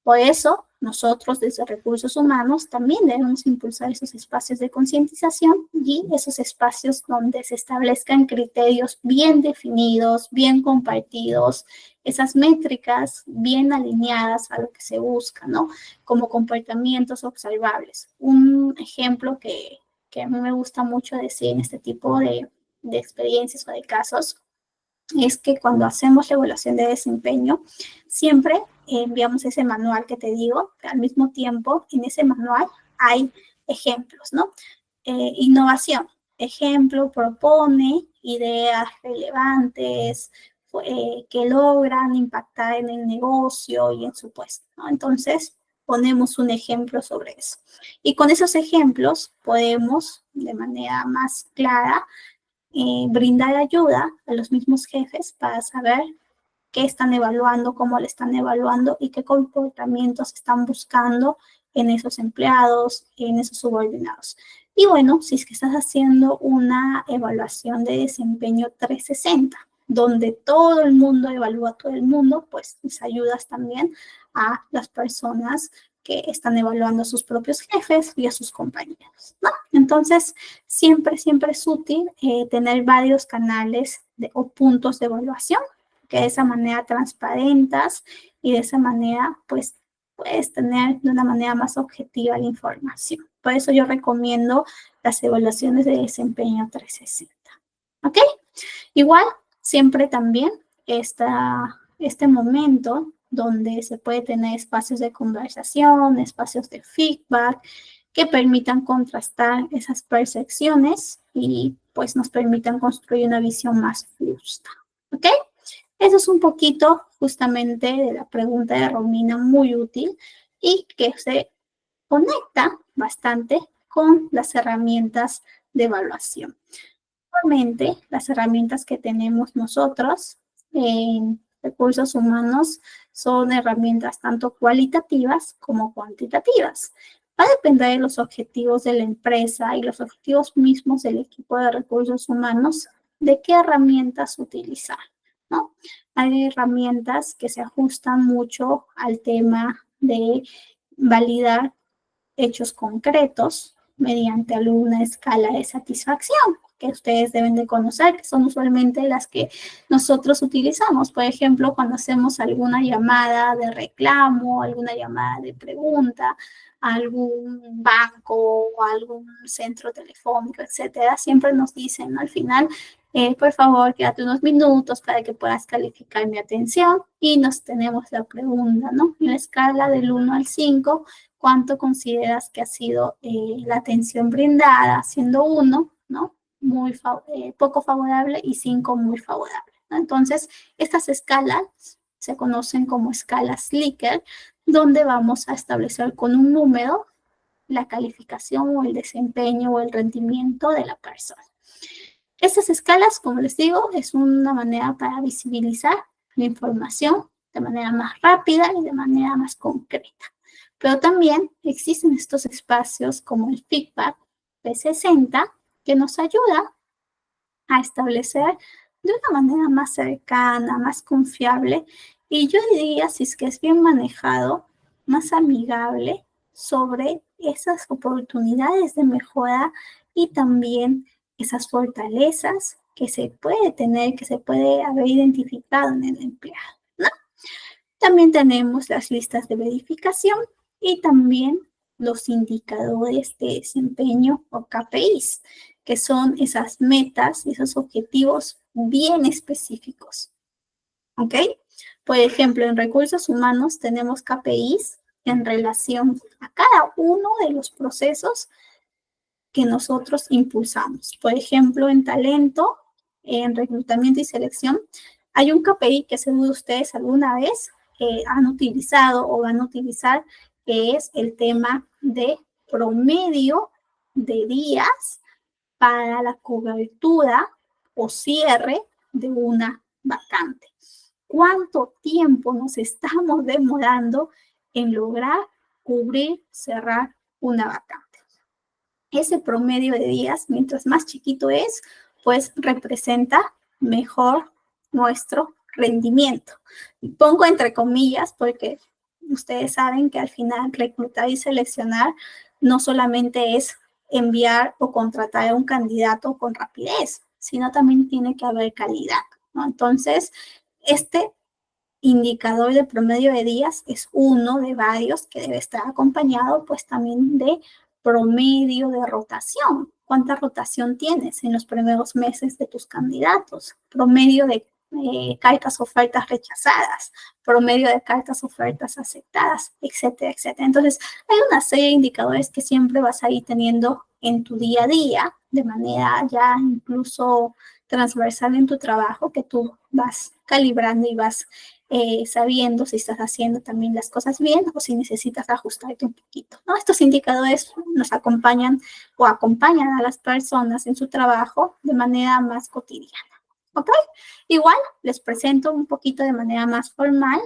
Por eso, nosotros desde Recursos Humanos también debemos impulsar esos espacios de concientización y esos espacios donde se establezcan criterios bien definidos, bien compartidos, esas métricas bien alineadas a lo que se busca, ¿no? Como comportamientos observables. Un ejemplo que a mí me gusta mucho decir en este tipo de experiencias o de casos es que cuando hacemos la evaluación de desempeño, siempre enviamos ese manual que te digo, al mismo tiempo en ese manual hay ejemplos, ¿no? Innovación, ejemplo, propone ideas relevantes que logran impactar en el negocio y en su puesto, ¿no? Entonces, ponemos un ejemplo sobre eso. Y con esos ejemplos podemos, de manera más clara, brindar ayuda a los mismos jefes para saber qué están evaluando, cómo le están evaluando y qué comportamientos están buscando en esos empleados, en esos subordinados. Y bueno, si es que estás haciendo una evaluación de desempeño 360, donde todo el mundo evalúa a todo el mundo, pues les ayudas también a las personas que están evaluando a sus propios jefes y a sus compañeros, ¿no? Entonces, siempre es útil tener varios canales o puntos de evaluación que de esa manera transparentas y de esa manera, pues, puedes tener de una manera más objetiva la información. Por eso yo recomiendo las evaluaciones de desempeño 360. ¿Ok? Igual, siempre también este momento donde se puede tener espacios de conversación, espacios de feedback que permitan contrastar esas percepciones y pues nos permitan construir una visión más justa. ¿Ok? Eso es un poquito justamente de la pregunta de Romina, muy útil y que se conecta bastante con las herramientas de evaluación. Actualmente, las herramientas que tenemos nosotros en recursos humanos son herramientas tanto cualitativas como cuantitativas. Va a depender de los objetivos de la empresa y los objetivos mismos del equipo de recursos humanos de qué herramientas utilizar, ¿no? Hay herramientas que se ajustan mucho al tema de validar hechos concretos mediante alguna escala de satisfacción que ustedes deben de conocer, que son usualmente las que nosotros utilizamos. Por ejemplo, cuando hacemos alguna llamada de reclamo, alguna llamada de pregunta, a algún banco o algún centro telefónico, etcétera, siempre nos dicen, ¿no? Al final, por favor, quédate unos minutos para que puedas calificar mi atención y nos tenemos la pregunta, ¿no? En la escala del 1 al 5, ¿cuánto consideras que ha sido la atención brindada? Siendo 1, ¿no? Muy poco favorable y 5 muy favorable, ¿no? Entonces, estas escalas se conocen como escalas Likert, donde vamos a establecer con un número la calificación o el desempeño o el rendimiento de la persona. Estas escalas, como les digo, es una manera para visibilizar la información de manera más rápida y de manera más concreta. Pero también existen estos espacios como el feedback P60 que nos ayuda a establecer de una manera más cercana, más confiable y yo diría, si es que es bien manejado, más amigable sobre esas oportunidades de mejora y también esas fortalezas que se puede tener, que se puede haber identificado en el empleado, ¿no? También tenemos las listas de verificación y también los indicadores de desempeño o KPIs, que son esas metas, esos objetivos bien específicos. ¿Ok? Por ejemplo, en recursos humanos tenemos KPIs en relación a cada uno de los procesos que nosotros impulsamos. Por ejemplo, en talento, en reclutamiento y selección, hay un KPI que seguro ustedes alguna vez han utilizado o van a utilizar, que es el tema de promedio de días para la cobertura o cierre de una vacante. ¿Cuánto tiempo nos estamos demorando en lograr cubrir, cerrar una vacante? Ese promedio de días, mientras más chiquito es, pues representa mejor nuestro rendimiento. Y pongo entre comillas porque ustedes saben que al final reclutar y seleccionar no solamente es enviar o contratar a un candidato con rapidez, sino también tiene que haber calidad, ¿no? Entonces, este indicador de promedio de días es uno de varios que debe estar acompañado pues también de promedio de rotación. ¿Cuánta rotación tienes en los primeros meses de tus candidatos? Promedio de cartas ofertas rechazadas, promedio de cartas ofertas aceptadas, etcétera, etcétera. Entonces, hay una serie de indicadores que siempre vas a ir teniendo en tu día a día, de manera ya incluso transversal en tu trabajo, que tú vas calibrando y vas sabiendo si estás haciendo también las cosas bien o si necesitas ajustarte un poquito, ¿no? Estos indicadores nos acompañan o acompañan a las personas en su trabajo de manera más cotidiana, ¿ok? Igual les presento un poquito de manera más formal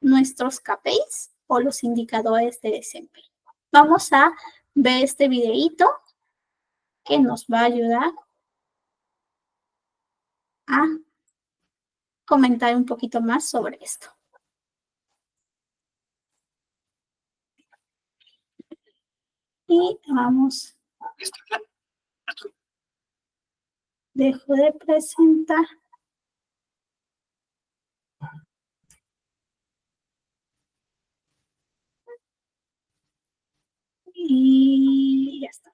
nuestros KPIs o los indicadores de desempeño. Vamos a ver este videíto que nos va a ayudar a comentar un poquito más sobre esto. Y vamos. Dejo de presentar. Y ya está.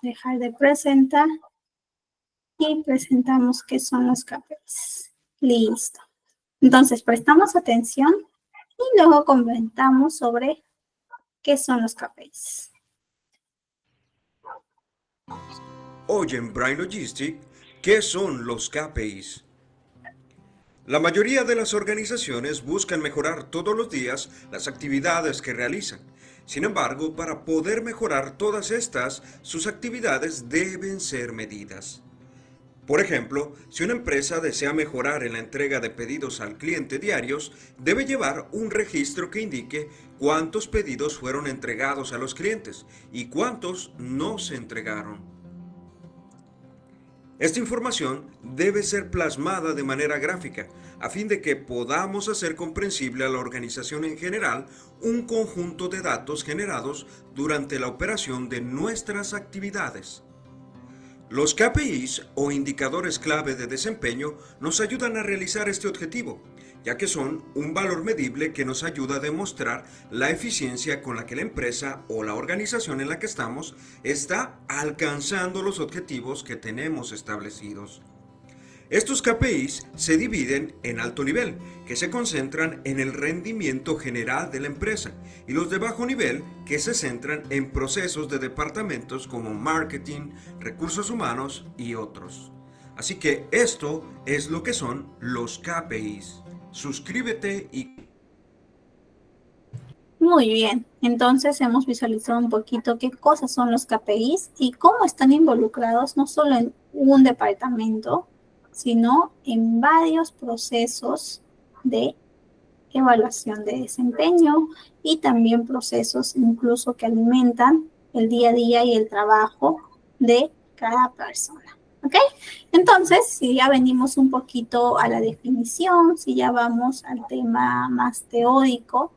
dejar de presentar y presentamos qué son los KPIs. Listo. Entonces, prestamos atención y luego comentamos sobre qué son los KPIs. Hoy en Brain Logistic, ¿qué son los KPIs? La mayoría de las organizaciones buscan mejorar todos los días las actividades que realizan. Sin embargo, para poder mejorar todas estas, sus actividades deben ser medidas. Por ejemplo, si una empresa desea mejorar en la entrega de pedidos al cliente diarios, debe llevar un registro que indique cuántos pedidos fueron entregados a los clientes y cuántos no se entregaron. Esta información debe ser plasmada de manera gráfica, a fin de que podamos hacer comprensible a la organización en general un conjunto de datos generados durante la operación de nuestras actividades. Los KPIs o indicadores clave de desempeño nos ayudan a realizar este objetivo, ya que son un valor medible que nos ayuda a demostrar la eficiencia con la que la empresa o la organización en la que estamos está alcanzando los objetivos que tenemos establecidos. Estos KPIs se dividen en alto nivel, que se concentran en el rendimiento general de la empresa, y los de bajo nivel, que se centran en procesos de departamentos como marketing, recursos humanos y otros. Así que esto es lo que son los KPIs. Suscríbete y... Muy bien, entonces hemos visualizado un poquito qué cosas son los KPIs y cómo están involucrados no solo en un departamento, sino en varios procesos de evaluación de desempeño y también procesos incluso que alimentan el día a día y el trabajo de cada persona. ¿Ok? Entonces, si ya venimos un poquito a la definición, si ya vamos al tema más teórico,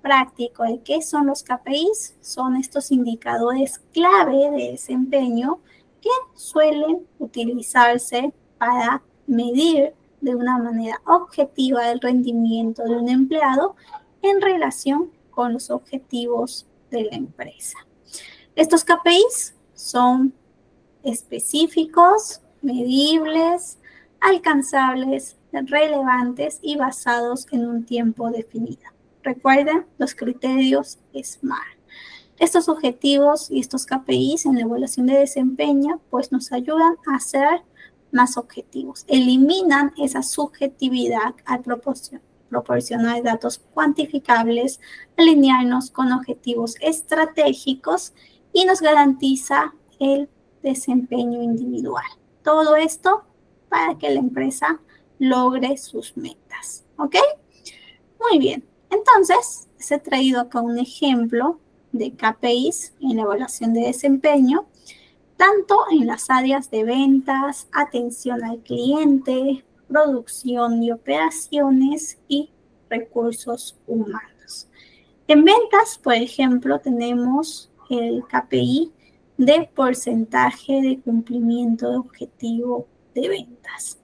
práctico de qué son los KPIs, son estos indicadores clave de desempeño que suelen utilizarse para medir de una manera objetiva el rendimiento de un empleado en relación con los objetivos de la empresa. Estos KPIs son específicos, medibles, alcanzables, relevantes y basados en un tiempo definido. Recuerden los criterios SMART. Estos objetivos y estos KPIs en la evaluación de desempeño pues nos ayudan a ser más objetivos. Eliminan esa subjetividad al proporcionar datos cuantificables, alinearnos con objetivos estratégicos y nos garantiza el desempeño individual. Todo esto para que la empresa logre sus metas. ¿Ok? Muy bien. Entonces, les he traído acá un ejemplo de KPIs en la evaluación de desempeño, tanto en las áreas de ventas, atención al cliente, producción y operaciones y recursos humanos. En ventas, por ejemplo, tenemos el KPI de porcentaje de cumplimiento de objetivo de ventas.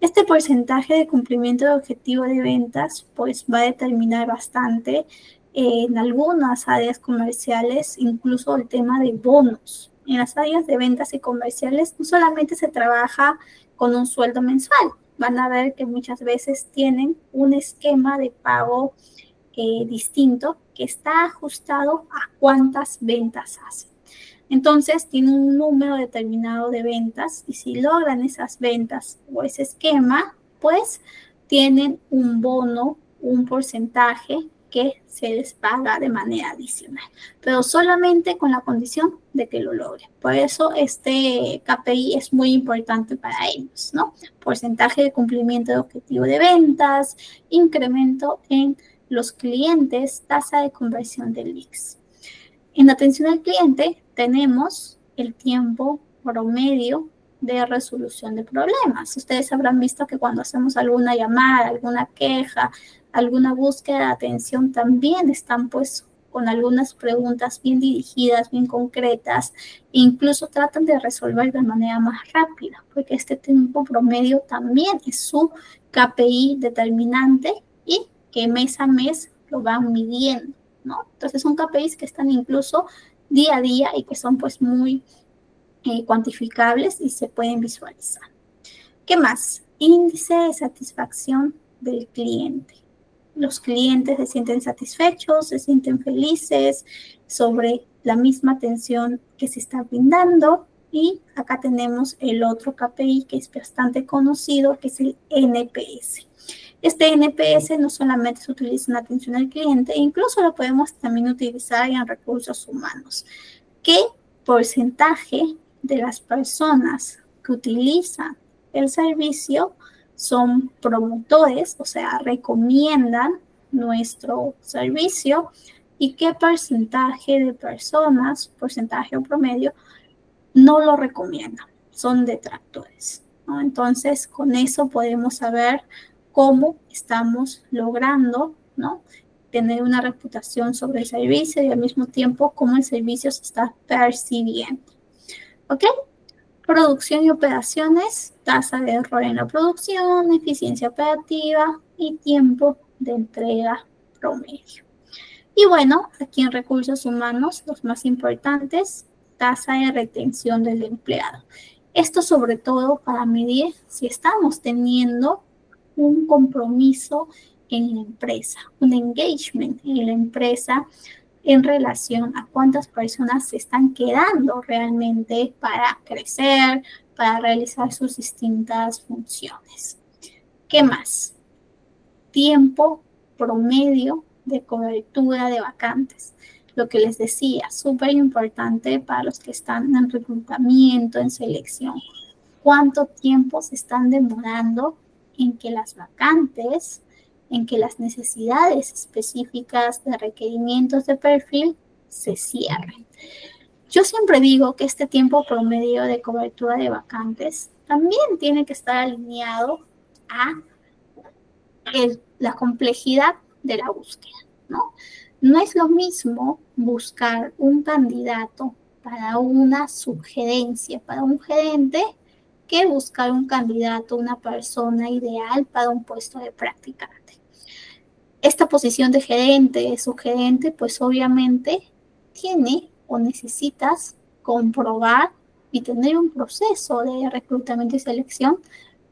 Este porcentaje de cumplimiento de objetivo de ventas pues va a determinar bastante en algunas áreas comerciales, incluso el tema de bonos. En las áreas de ventas y comerciales no solamente se trabaja con un sueldo mensual, van a ver que muchas veces tienen un esquema de pago distinto que está ajustado a cuántas ventas hacen. Entonces, tienen un número determinado de ventas y si logran esas ventas o ese esquema, pues tienen un bono, un porcentaje que se les paga de manera adicional, pero solamente con la condición de que lo logren. Por eso este KPI es muy importante para ellos, ¿no? Porcentaje de cumplimiento de objetivo de ventas, incremento en los clientes, tasa de conversión de leads. En atención al cliente tenemos el tiempo promedio de resolución de problemas. Ustedes habrán visto que cuando hacemos alguna llamada, alguna queja, alguna búsqueda de atención, también están pues con algunas preguntas bien dirigidas, bien concretas, e incluso tratan de resolver de manera más rápida, porque este tiempo promedio también es su KPI determinante y que mes a mes lo van midiendo, ¿no? Entonces son KPIs que están incluso día a día y que son pues muy cuantificables y se pueden visualizar. ¿Qué más? Índice de satisfacción del cliente. Los clientes se sienten satisfechos, se sienten felices sobre la misma atención que se está brindando. Y acá tenemos el otro KPI que es bastante conocido, que es el NPS. Este NPS no solamente se utiliza en atención al cliente, incluso lo podemos también utilizar en recursos humanos. ¿Qué porcentaje de las personas que utilizan el servicio son promotores, o sea, recomiendan nuestro servicio? ¿Y qué porcentaje de personas, porcentaje o promedio, no lo recomiendan? Son detractores, ¿no? Entonces, con eso podemos saber cómo estamos logrando, ¿no?, tener una reputación sobre el servicio y al mismo tiempo cómo el servicio se está percibiendo. ¿Ok? Producción y operaciones, tasa de error en la producción, eficiencia operativa y tiempo de entrega promedio. Y bueno, aquí en recursos humanos, los más importantes, tasa de retención del empleado. Esto sobre todo para medir si estamos teniendo un compromiso en la empresa, un engagement en la empresa en relación a cuántas personas se están quedando realmente para crecer, para realizar sus distintas funciones. ¿Qué más? Tiempo promedio de cobertura de vacantes. Lo que les decía, súper importante para los que están en reclutamiento, en selección. ¿Cuánto tiempo se están demorando en que las vacantes, en que las necesidades específicas de requerimientos de perfil se cierren? Yo siempre digo que este tiempo promedio de cobertura de vacantes también tiene que estar alineado a la complejidad de la búsqueda, ¿no? No es lo mismo buscar un candidato para una sugerencia, para un gerente, que buscar un candidato, una persona ideal para un puesto de practicante. Esta posición de gerente, subgerente, pues obviamente tiene o necesitas comprobar y tener un proceso de reclutamiento y selección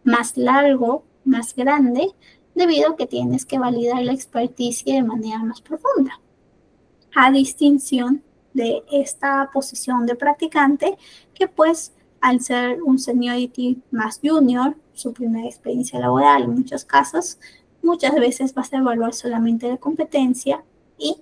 más largo, más grande, debido a que tienes que validar la experticia de manera más profunda. A distinción de esta posición de practicante, que pues al ser un seniority más junior, su primera experiencia laboral en muchos casos, muchas veces vas a evaluar solamente la competencia y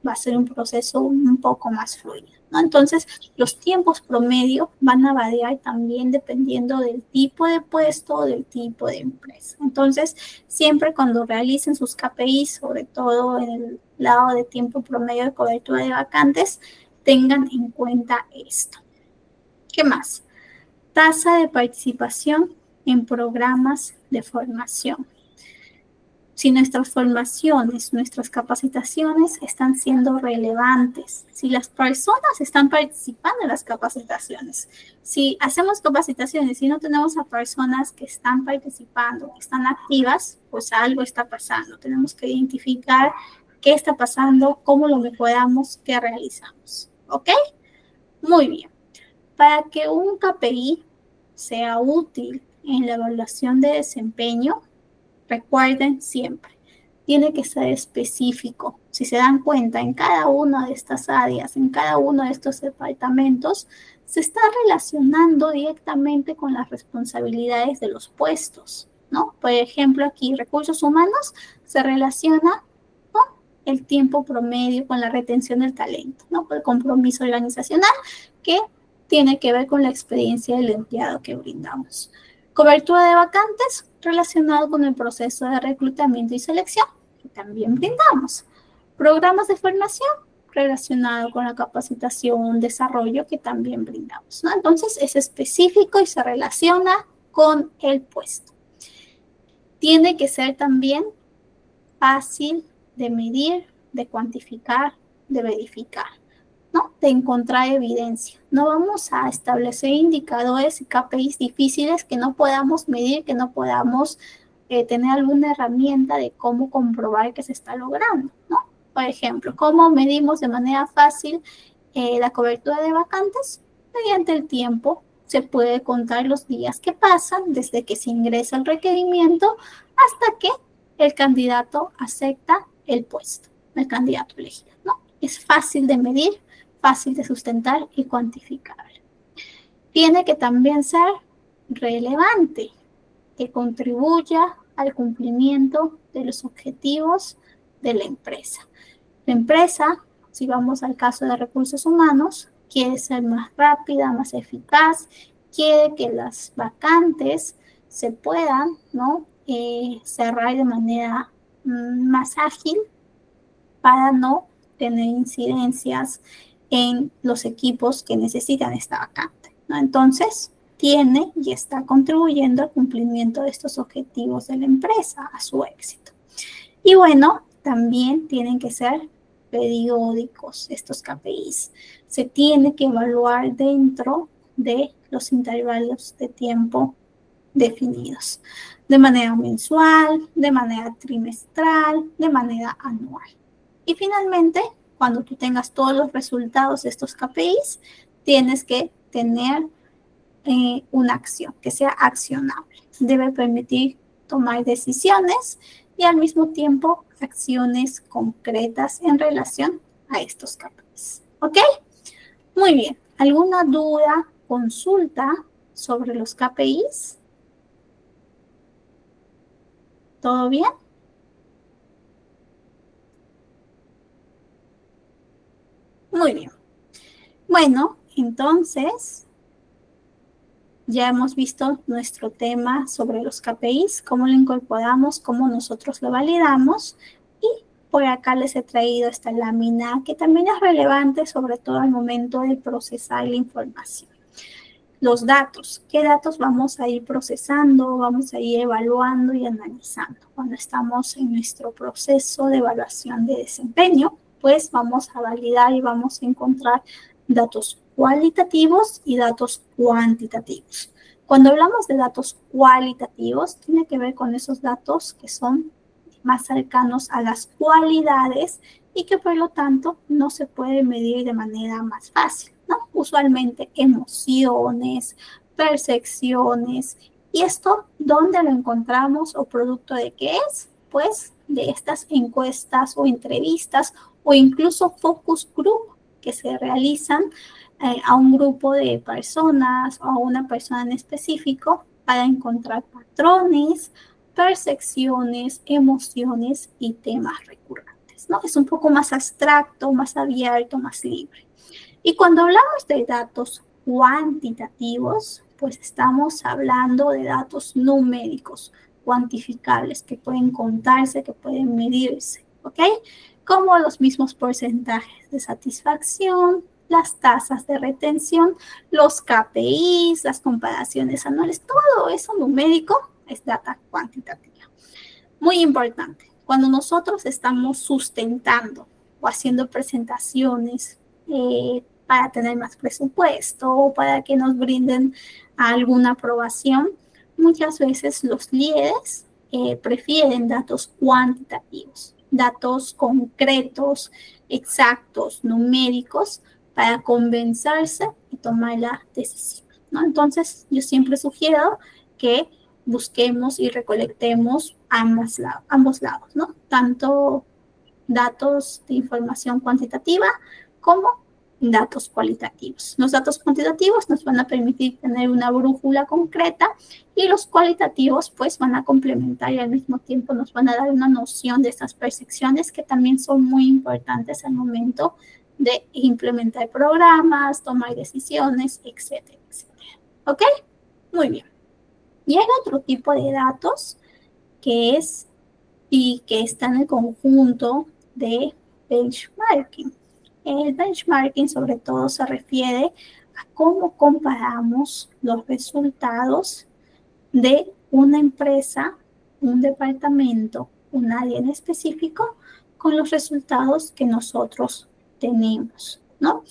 va a ser un proceso un poco más fluido, ¿no? Entonces, los tiempos promedio van a variar también dependiendo del tipo de puesto, del tipo de empresa. Entonces, siempre cuando realicen sus KPIs, sobre todo en el lado de tiempo promedio de cobertura de vacantes, tengan en cuenta esto. ¿Qué más? Tasa de participación en programas de formación. Si nuestras formaciones, nuestras capacitaciones están siendo relevantes, si las personas están participando en las capacitaciones, si hacemos capacitaciones y no tenemos a personas que están participando, que están activas, pues algo está pasando. Tenemos que identificar qué está pasando, cómo lo mejoramos, qué realizamos. ¿Ok? Muy bien. Para que un KPI sea útil en la evaluación de desempeño, recuerden siempre, tiene que ser específico. Si se dan cuenta, en cada una de estas áreas, en cada uno de estos departamentos, se está relacionando directamente con las responsabilidades de los puestos, ¿no? Por ejemplo, aquí recursos humanos se relaciona con el tiempo promedio, con la retención del talento, ¿no? Por el compromiso organizacional que tiene que ver con la experiencia del empleado que brindamos. Cobertura de vacantes relacionado con el proceso de reclutamiento y selección que también brindamos. Programas de formación relacionado con la capacitación, desarrollo que también brindamos, ¿no? Entonces es específico y se relaciona con el puesto. Tiene que ser también fácil de medir, de cuantificar, de verificar, ¿no? De encontrar evidencia. No vamos a establecer indicadores y KPIs difíciles que no podamos medir, que no podamos tener alguna herramienta de cómo comprobar que se está logrando, ¿no? Por ejemplo, ¿cómo medimos de manera fácil la cobertura de vacantes? mediante el tiempo se puede contar los días que pasan desde que se ingresa el requerimiento hasta que el candidato acepta el puesto, el candidato elegido, ¿no? Es fácil de medir, fácil de sustentar y cuantificable. Tiene que también ser relevante, que contribuya al cumplimiento de los objetivos de la empresa. La empresa, si vamos al caso de recursos humanos, quiere ser más rápida, más eficaz, quiere que las vacantes se puedan, ¿no? Cerrar de manera más ágil para no tener incidencias en los equipos que necesitan esta vacante, ¿no? Entonces, tiene y está contribuyendo al cumplimiento de estos objetivos de la empresa, a su éxito. Y bueno, también tienen que ser periódicos estos KPIs. Se tiene que evaluar dentro de los intervalos de tiempo definidos, de manera mensual, de manera trimestral, de manera anual. Y finalmente, cuando tú tengas todos los resultados de estos KPIs, tienes que tener una acción que sea accionable. Debe permitir tomar decisiones y al mismo tiempo acciones concretas en relación a estos KPIs. ¿Ok? Muy bien. ¿Alguna duda, consulta sobre los KPIs? ¿Todo bien? Muy bien. Bueno, entonces ya hemos visto nuestro tema sobre los KPIs, cómo lo incorporamos, cómo nosotros lo validamos, y por acá les he traído esta lámina que también es relevante, sobre todo al momento de procesar la información. Los datos, ¿qué datos vamos a ir procesando, vamos a ir evaluando y analizando? Cuando estamos en nuestro proceso de evaluación de desempeño, pues vamos a validar y vamos a encontrar datos cualitativos y datos cuantitativos. Cuando hablamos de datos cualitativos, tiene que ver con esos datos que son más cercanos a las cualidades y que por lo tanto no se puede medir de manera más fácil, ¿no? Usualmente emociones, percepciones. ¿Y esto dónde lo encontramos o producto de qué es? Pues de estas encuestas o entrevistas o incluso focus group que se realizan a un grupo de personas o a una persona en específico para encontrar patrones, percepciones, emociones y temas recurrentes, ¿no? Es un poco más abstracto, más abierto, más libre. Y cuando hablamos de datos cuantitativos, pues estamos hablando de datos numéricos, cuantificables, que pueden contarse, que pueden medirse, ¿ok? Como los mismos porcentajes de satisfacción, las tasas de retención, los KPIs, las comparaciones anuales, todo eso numérico es data cuantitativa. Muy importante, cuando nosotros estamos sustentando o haciendo presentaciones para tener más presupuesto o para que nos brinden alguna aprobación, muchas veces los líderes prefieren datos cuantitativos, datos concretos, exactos, numéricos, para convencerse y tomar la decisión, ¿no? Entonces, yo siempre sugiero que busquemos y recolectemos ambos lados, ¿no? Tanto datos de información cuantitativa como datos cualitativos. Los datos cuantitativos nos van a permitir tener una brújula concreta y los cualitativos pues van a complementar y al mismo tiempo nos van a dar una noción de estas percepciones que también son muy importantes al momento de implementar programas, tomar decisiones, etcétera, etcétera. ¿Ok? Muy bien. Y hay otro tipo de datos que es y que está en el conjunto de benchmarking. El benchmarking sobre todo se refiere a cómo comparamos los resultados de una empresa, un departamento, un área en específico con los resultados que nosotros tenemos, ¿no?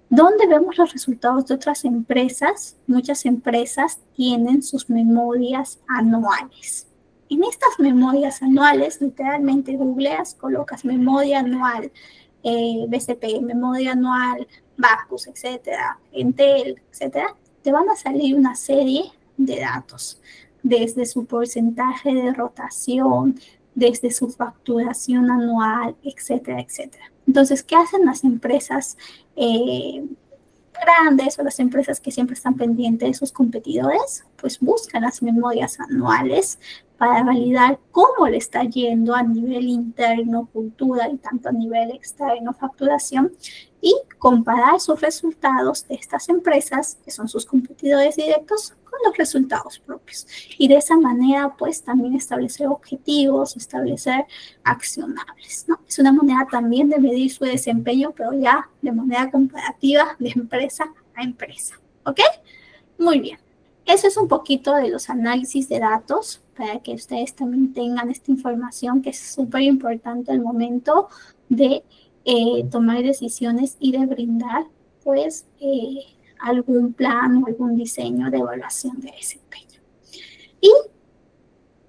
¿Dónde vemos los resultados de otras empresas? Muchas empresas tienen sus memorias anuales. En estas memorias anuales, literalmente googleas, colocas memoria anual, BCP, memoria anual Bacus, etcétera, Entel, etcétera, te van a salir una serie de datos, desde su porcentaje de rotación, desde su facturación anual, etcétera, etcétera. Entonces, ¿qué hacen las empresas grandes o las empresas que siempre están pendientes de sus competidores? Pues buscan las memorias anuales para validar cómo le está yendo a nivel interno, cultura, y tanto a nivel externo, facturación, y comparar sus resultados de estas empresas, que son sus competidores directos, con los resultados propios. Y de esa manera, pues, también establecer objetivos, establecer accionables, ¿no? Es una manera también de medir su desempeño, pero ya de manera comparativa de empresa a empresa, ¿ok? Muy bien. Eso es un poquito de los análisis de datos, para que ustedes también tengan esta información que es súper importante al momento de tomar decisiones y de brindar, pues, algún plan o algún diseño de evaluación de desempeño. Y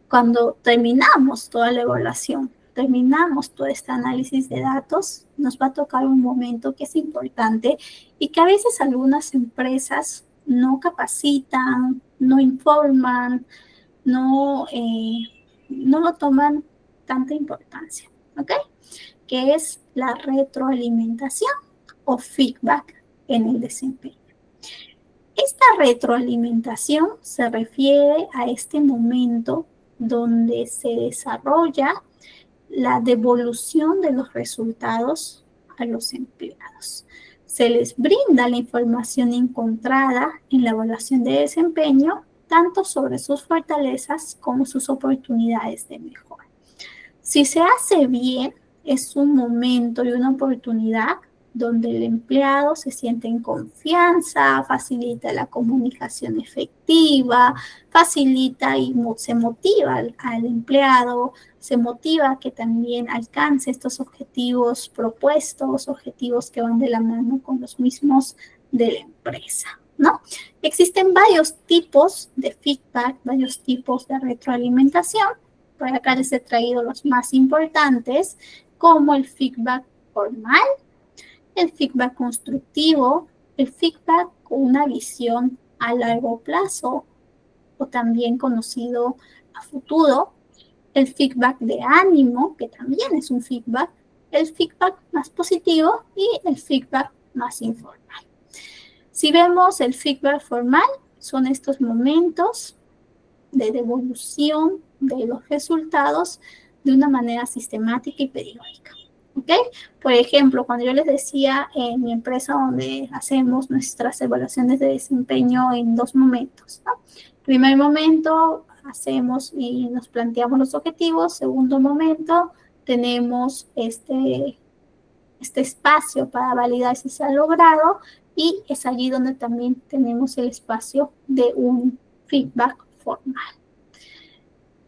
cuando terminamos toda la evaluación, terminamos todo este análisis de datos, nos va a tocar un momento que es importante y que a veces algunas empresas no capacitan, no informan, no lo toman tanta importancia, ¿ok? Que es la retroalimentación o feedback en el desempeño. Esta retroalimentación se refiere a este momento donde se desarrolla la devolución de los resultados a los empleados. Se les brinda la información encontrada en la evaluación de desempeño, tanto sobre sus fortalezas como sus oportunidades de mejora. Si se hace bien, es un momento y una oportunidad donde el empleado se siente en confianza, facilita la comunicación efectiva, facilita y se motiva al empleado, se motiva a que también alcance estos objetivos propuestos, objetivos que van de la mano con los mismos de la empresa, ¿no? Existen varios tipos de feedback, varios tipos de retroalimentación. Por acá les he traído los más importantes, como el feedback formal, el feedback constructivo, el feedback con una visión a largo plazo o también conocido a futuro, el feedback de ánimo, que también es un feedback, el feedback más positivo y el feedback más informal. Si vemos el feedback formal, son estos momentos de devolución de los resultados de una manera sistemática y periódica. ¿Ok? Por ejemplo, cuando yo les decía en mi empresa donde hacemos nuestras evaluaciones de desempeño en dos momentos, ¿no? Primer momento, hacemos y nos planteamos los objetivos. Segundo momento, tenemos este espacio para validar si se ha logrado, y es allí donde también tenemos el espacio de un feedback formal.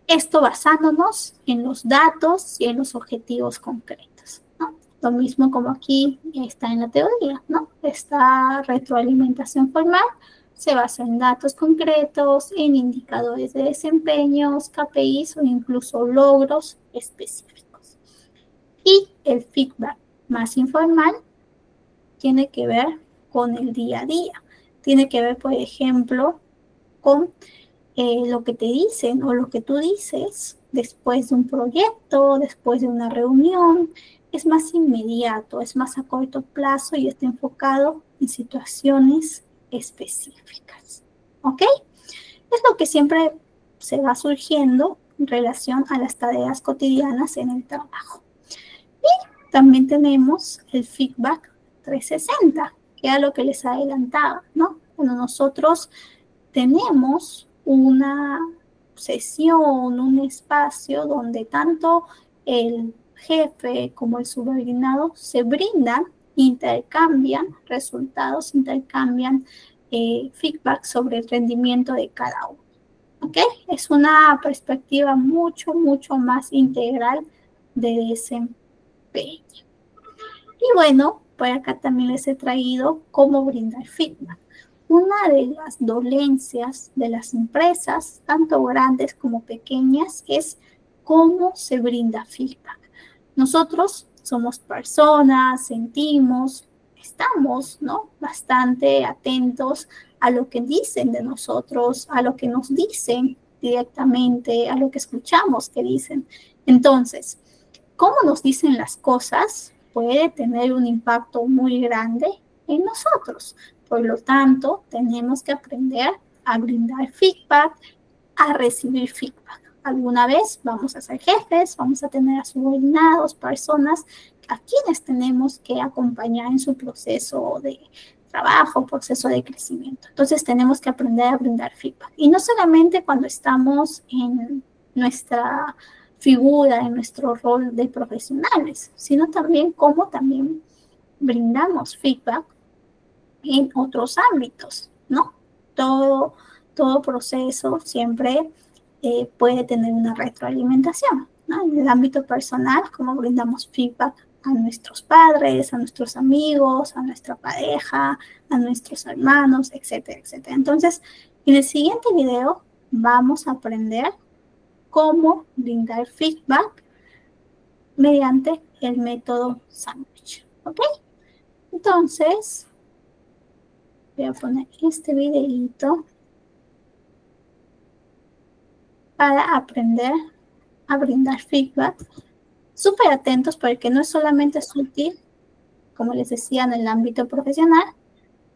Esto basándonos en los datos y en los objetivos concretos, ¿no? Lo mismo como aquí está en la teoría, ¿no? Esta retroalimentación formal se basa en datos concretos, en indicadores de desempeños, KPIs o incluso logros específicos. Y el feedback más informal tiene que ver con el día a día. Tiene que ver, por ejemplo, con lo que te dicen o lo que tú dices después de un proyecto, después de una reunión. Es más inmediato, es más a corto plazo y está enfocado en situaciones específicas. ¿Ok? Es lo que siempre se va surgiendo en relación a las tareas cotidianas en el trabajo. Y también tenemos el feedback 360, que era lo que les adelantaba, ¿no? Cuando nosotros tenemos una sesión, un espacio donde tanto el jefe como el subordinado se brindan, intercambian resultados, intercambian feedback sobre el rendimiento de cada uno. ¿Ok? Es una perspectiva mucho más integral de desempeño. Y bueno, por acá también les he traído cómo brindar feedback. Una de las dolencias de las empresas, tanto grandes como pequeñas, es cómo se brinda feedback. Nosotros somos personas, sentimos, estamos, ¿no?, bastante atentos a lo que dicen de nosotros, a lo que nos dicen directamente, a lo que escuchamos que dicen. Entonces, cómo nos dicen las cosas puede tener un impacto muy grande en nosotros. Por lo tanto, tenemos que aprender a brindar feedback, a recibir feedback. Alguna vez vamos a ser jefes, vamos a tener a subordinados, personas a quienes tenemos que acompañar en su proceso de trabajo, proceso de crecimiento. Entonces tenemos que aprender a brindar feedback. Y no solamente cuando estamos en nuestra figura, en nuestro rol de profesionales, sino también cómo también brindamos feedback en otros ámbitos, ¿no? Todo proceso siempre puede tener una retroalimentación, ¿no? En el ámbito personal, cómo brindamos feedback a nuestros padres, a nuestros amigos, a nuestra pareja, a nuestros hermanos, etcétera, etcétera. Entonces, en el siguiente video vamos a aprender cómo brindar feedback mediante el método sándwich, ¿ok? Entonces, voy a poner este videito para aprender a brindar feedback. Súper atentos porque no es solamente útil, como les decía, en el ámbito profesional,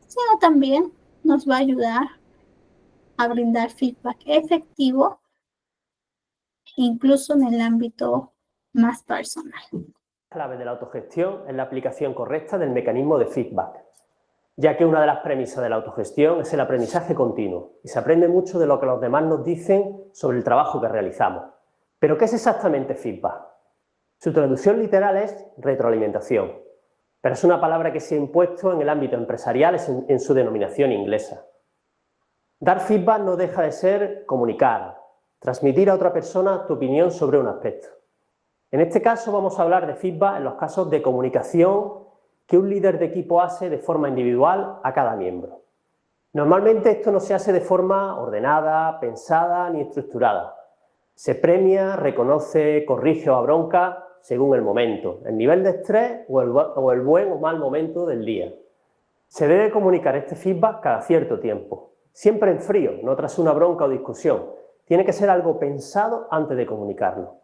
sino también nos va a ayudar a brindar feedback efectivo, incluso en el ámbito más personal. La clave de la autogestión es la aplicación correcta del mecanismo de feedback, ya que una de las premisas de la autogestión es el aprendizaje continuo y se aprende mucho de lo que los demás nos dicen sobre el trabajo que realizamos. ¿Pero qué es exactamente feedback? Su traducción literal es retroalimentación, pero es una palabra que se ha impuesto en el ámbito empresarial en su denominación inglesa. Dar feedback no deja de ser comunicar, transmitir a otra persona tu opinión sobre un aspecto. En este caso vamos a hablar de feedback en los casos de comunicación que un líder de equipo hace de forma individual a cada miembro. Normalmente esto no se hace de forma ordenada, pensada ni estructurada. Se premia, reconoce, corrige o abronca según el momento, el nivel de estrés o el buen o mal momento del día. Se debe comunicar este feedback cada cierto tiempo, siempre en frío, no tras una bronca o discusión. Tiene que ser algo pensado antes de comunicarlo.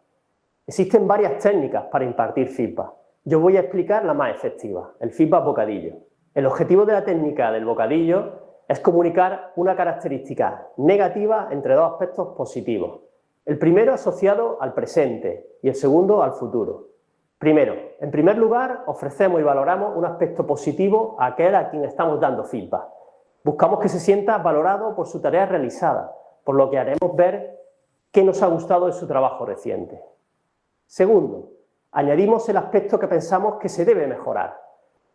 Existen varias técnicas para impartir feedback. Yo voy a explicar la más efectiva, el feedback bocadillo. El objetivo de la técnica del bocadillo es comunicar una característica negativa entre dos aspectos positivos. El primero asociado al presente y el segundo al futuro. Primero, en primer lugar, ofrecemos y valoramos un aspecto positivo a aquel a quien estamos dando feedback. Buscamos que se sienta valorado por su tarea realizada, por lo que haremos ver qué nos ha gustado de su trabajo reciente. Segundo, añadimos el aspecto que pensamos que se debe mejorar.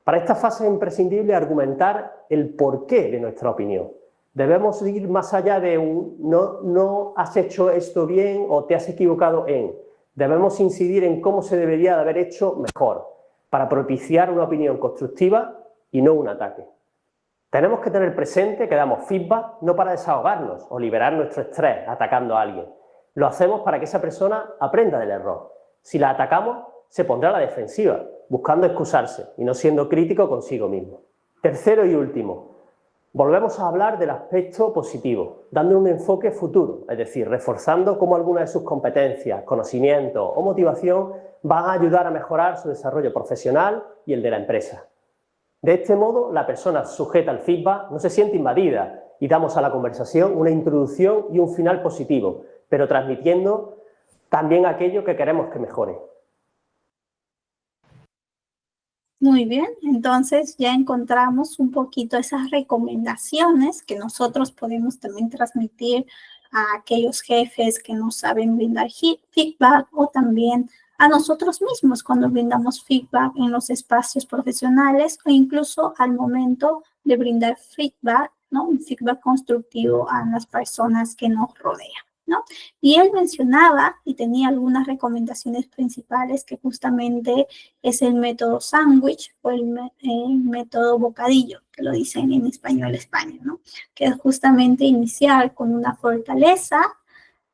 Para esta fase es imprescindible argumentar el porqué de nuestra opinión. Debemos ir más allá de un no has hecho esto bien o te has equivocado en. Debemos incidir en cómo se debería de haber hecho mejor, para propiciar una opinión constructiva y no un ataque. Tenemos que tener presente que damos feedback no para desahogarnos o liberar nuestro estrés atacando a alguien. Lo hacemos para que esa persona aprenda del error. Si la atacamos, se pondrá a la defensiva, buscando excusarse y no siendo crítico consigo mismo. Tercero y último, volvemos a hablar del aspecto positivo, dando un enfoque futuro, es decir, reforzando cómo alguna de sus competencias, conocimientos o motivación van a ayudar a mejorar su desarrollo profesional y el de la empresa. De este modo, la persona sujeta al feedback no se siente invadida y damos a la conversación una introducción y un final positivo, pero transmitiendo también aquello que queremos que mejore. Muy bien, entonces ya encontramos un poquito esas recomendaciones que nosotros podemos también transmitir a aquellos jefes que no saben brindar feedback o también a nosotros mismos cuando brindamos feedback en los espacios profesionales o incluso al momento de brindar feedback, ¿no? Un feedback constructivo a las personas que nos rodean, ¿no? Y él mencionaba y tenía algunas recomendaciones principales que justamente es el método sándwich o el método bocadillo, que lo dicen en español España, ¿no? Que es justamente iniciar con una fortaleza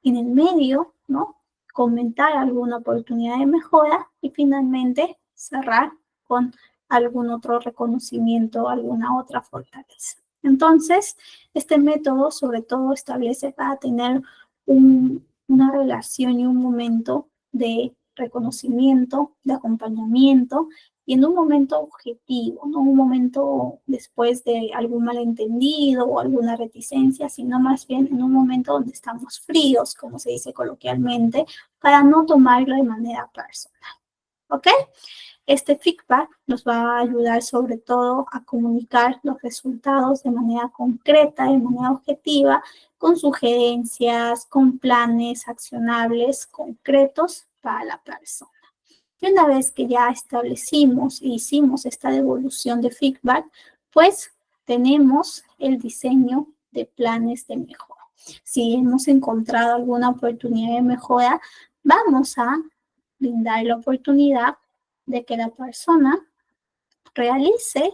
en el medio, ¿no? Comentar alguna oportunidad de mejora y finalmente cerrar con algún otro reconocimiento, alguna otra fortaleza. Entonces, este método sobre todo establece para tener una relación y un momento de reconocimiento, de acompañamiento y en un momento objetivo, no un momento después de algún malentendido o alguna reticencia, sino más bien en un momento donde estamos fríos, como se dice coloquialmente, para no tomarlo de manera personal. ¿Ok? Este feedback nos va a ayudar sobre todo a comunicar los resultados de manera concreta, de manera objetiva, con sugerencias, con planes accionables concretos para la persona. Y una vez que ya establecimos e hicimos esta devolución de feedback, pues tenemos el diseño de planes de mejora. Si hemos encontrado alguna oportunidad de mejora, vamos a brindar la oportunidad de que la persona realice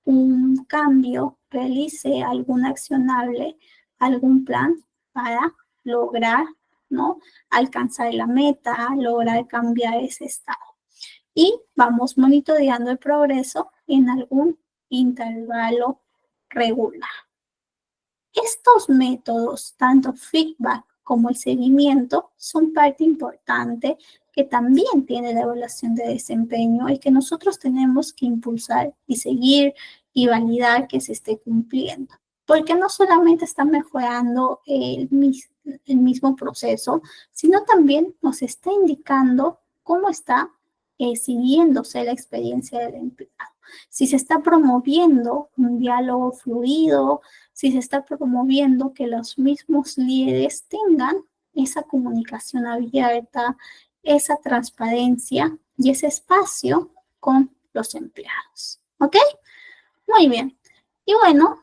un cambio, realice algún accionable, algún plan para lograr, ¿no?, alcanzar la meta, lograr cambiar ese estado. Y vamos monitoreando el progreso en algún intervalo regular. Estos métodos, tanto feedback como el seguimiento, son parte importante que también tiene la evaluación de desempeño y que nosotros tenemos que impulsar y seguir y validar que se esté cumpliendo. Porque no solamente está mejorando el mismo proceso, sino también nos está indicando cómo está siguiéndose la experiencia del empleado. Si se está promoviendo un diálogo fluido, si se está promoviendo que los mismos líderes tengan esa comunicación abierta, esa transparencia y ese espacio con los empleados. ¿Ok? Muy bien. Y bueno,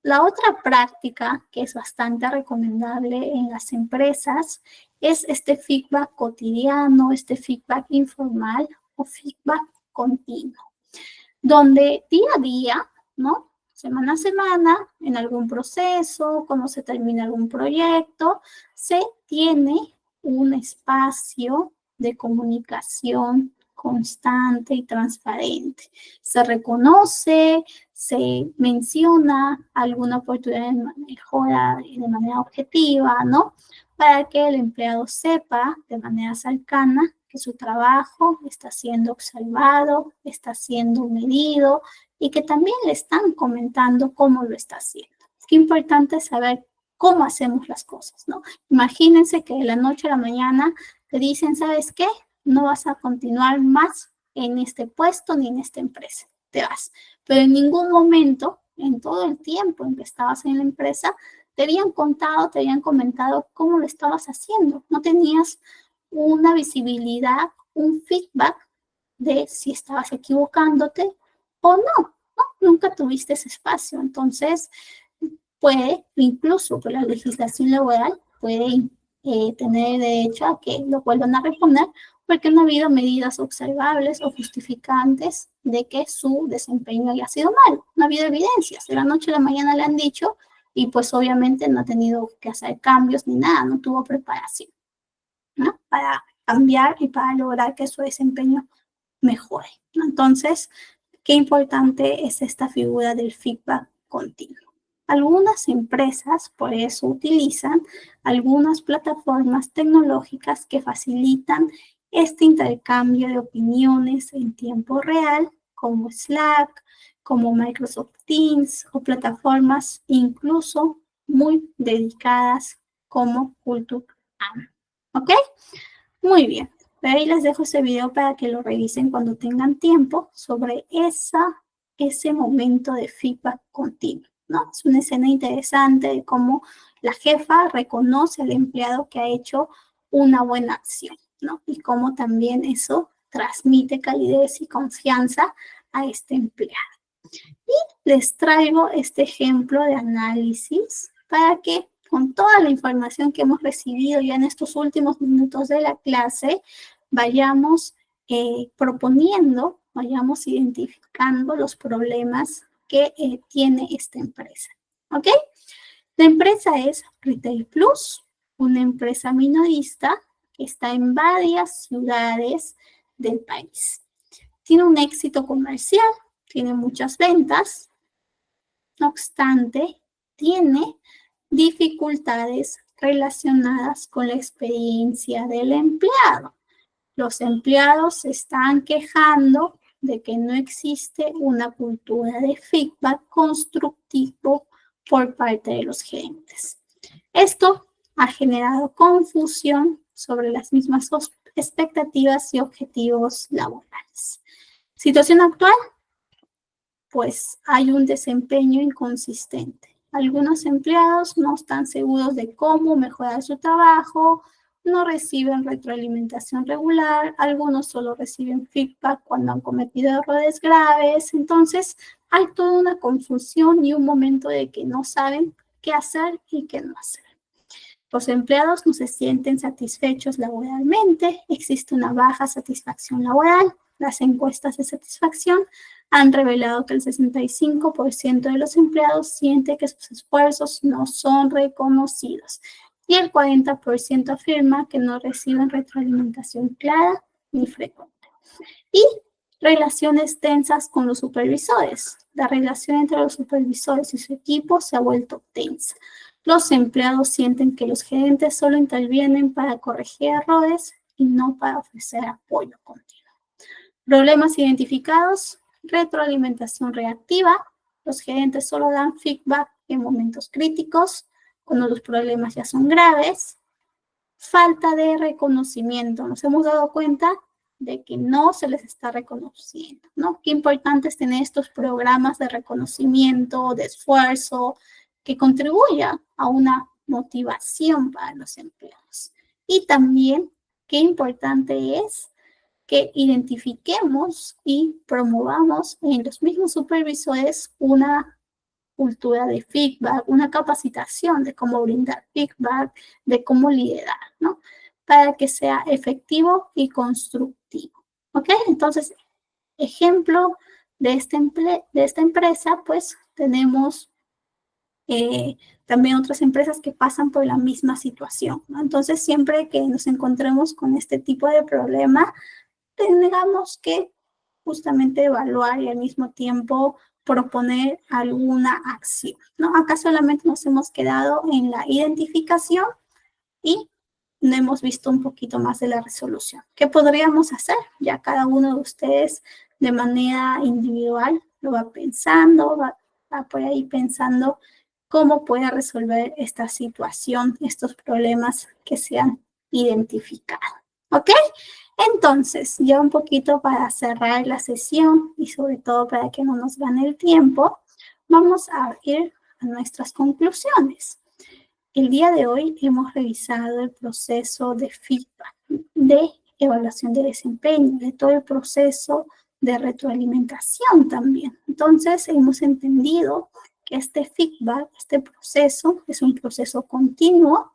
la otra práctica que es bastante recomendable en las empresas es este feedback cotidiano, este feedback informal o feedback continuo, donde día a día, ¿no?, semana a semana, en algún proceso, cuando se termina algún proyecto, se tiene un espacio de comunicación constante y transparente. Se reconoce, se menciona alguna oportunidad de mejora de manera objetiva, ¿no?, para que el empleado sepa de manera cercana que su trabajo está siendo observado, está siendo medido y que también le están comentando cómo lo está haciendo. Qué importante saber cómo hacemos las cosas, ¿no? Imagínense que de la noche a la mañana te dicen, ¿sabes qué? No vas a continuar más en este puesto ni en esta empresa, te vas. Pero en ningún momento, en todo el tiempo en que estabas en la empresa, te habían contado, te habían comentado cómo lo estabas haciendo. No tenías una visibilidad, un feedback de si estabas equivocándote o no, ¿no? Nunca tuviste ese espacio. Entonces, puede, incluso por la legislación laboral, puede tener derecho a que lo vuelvan a reponer porque no ha habido medidas observables o justificantes de que su desempeño haya sido malo. No ha habido evidencias. De la noche a la mañana le han dicho y pues obviamente no ha tenido que hacer cambios ni nada, no tuvo preparación, ¿no?, para cambiar y para lograr que su desempeño mejore, ¿no? Entonces, qué importante es esta figura del feedback continuo. Algunas empresas por eso utilizan algunas plataformas tecnológicas que facilitan este intercambio de opiniones en tiempo real, como Slack, como Microsoft Teams o plataformas incluso muy dedicadas como Culture Am. ¿Ok? Muy bien. Pero ahí les dejo ese video para que lo revisen cuando tengan tiempo sobre ese momento de feedback continuo, ¿no? Es una escena interesante de cómo la jefa reconoce al empleado que ha hecho una buena acción, ¿no? Y cómo también eso transmite calidez y confianza a este empleado. Y les traigo este ejemplo de análisis para que con toda la información que hemos recibido ya en estos últimos minutos de la clase, vayamos proponiendo, vayamos identificando los problemas que tiene esta empresa. ¿Ok? La empresa es Retail Plus, una empresa minorista que está en varias ciudades del país. tiene un éxito comercial, tiene muchas ventas, no obstante, tiene dificultades relacionadas con la experiencia del empleado. Los empleados se están quejando de que no existe una cultura de feedback constructivo por parte de los gerentes. Esto ha generado confusión sobre las mismas expectativas y objetivos laborales. Situación actual, pues hay un desempeño inconsistente. Algunos empleados no están seguros de cómo mejorar su trabajo, no reciben retroalimentación regular, algunos solo reciben feedback cuando han cometido errores graves. Entonces, hay toda una confusión y un momento de que no saben qué hacer y qué no hacer. Los empleados no se sienten satisfechos laboralmente, existe una baja satisfacción laboral. Las encuestas de satisfacción han revelado que el 65% de los empleados siente que sus esfuerzos no son reconocidos y el 40% afirma que no reciben retroalimentación clara ni frecuente. Y relaciones tensas con los supervisores. La relación entre los supervisores y su equipo se ha vuelto tensa. Los empleados sienten que los gerentes solo intervienen para corregir errores y no para ofrecer apoyo continuo. Problemas identificados, retroalimentación reactiva. Los gerentes solo dan feedback en momentos críticos, cuando los problemas ya son graves. Falta de reconocimiento. Nos hemos dado cuenta de que no se les está reconociendo, ¿no? Qué importante es tener estos programas de reconocimiento, de esfuerzo, que contribuya a una motivación para los empleados. Y también qué importante es que identifiquemos y promovamos en los mismos supervisores una cultura de feedback, una capacitación de cómo brindar feedback, de cómo liderar, ¿no? Para que sea efectivo y constructivo, ¿ok? Entonces, ejemplo de esta empresa, pues tenemos también otras empresas que pasan por la misma situación, ¿no? Entonces, siempre que nos encontremos con este tipo de problema, tengamos que justamente evaluar y al mismo tiempo proponer alguna acción, ¿no? Acá solamente nos hemos quedado en la identificación y no hemos visto un poquito más de la resolución. ¿Qué podríamos hacer? Ya cada uno de ustedes de manera individual lo va pensando, va por ahí pensando cómo puede resolver esta situación, estos problemas que se han identificado. ¿Ok? Entonces, ya un poquito para cerrar la sesión y sobre todo para que no nos gane el tiempo, vamos a ir a nuestras conclusiones. El día de hoy hemos revisado el proceso de feedback, de evaluación de desempeño, de todo el proceso de retroalimentación también. Entonces, hemos entendido que este feedback, este proceso, es un proceso continuo,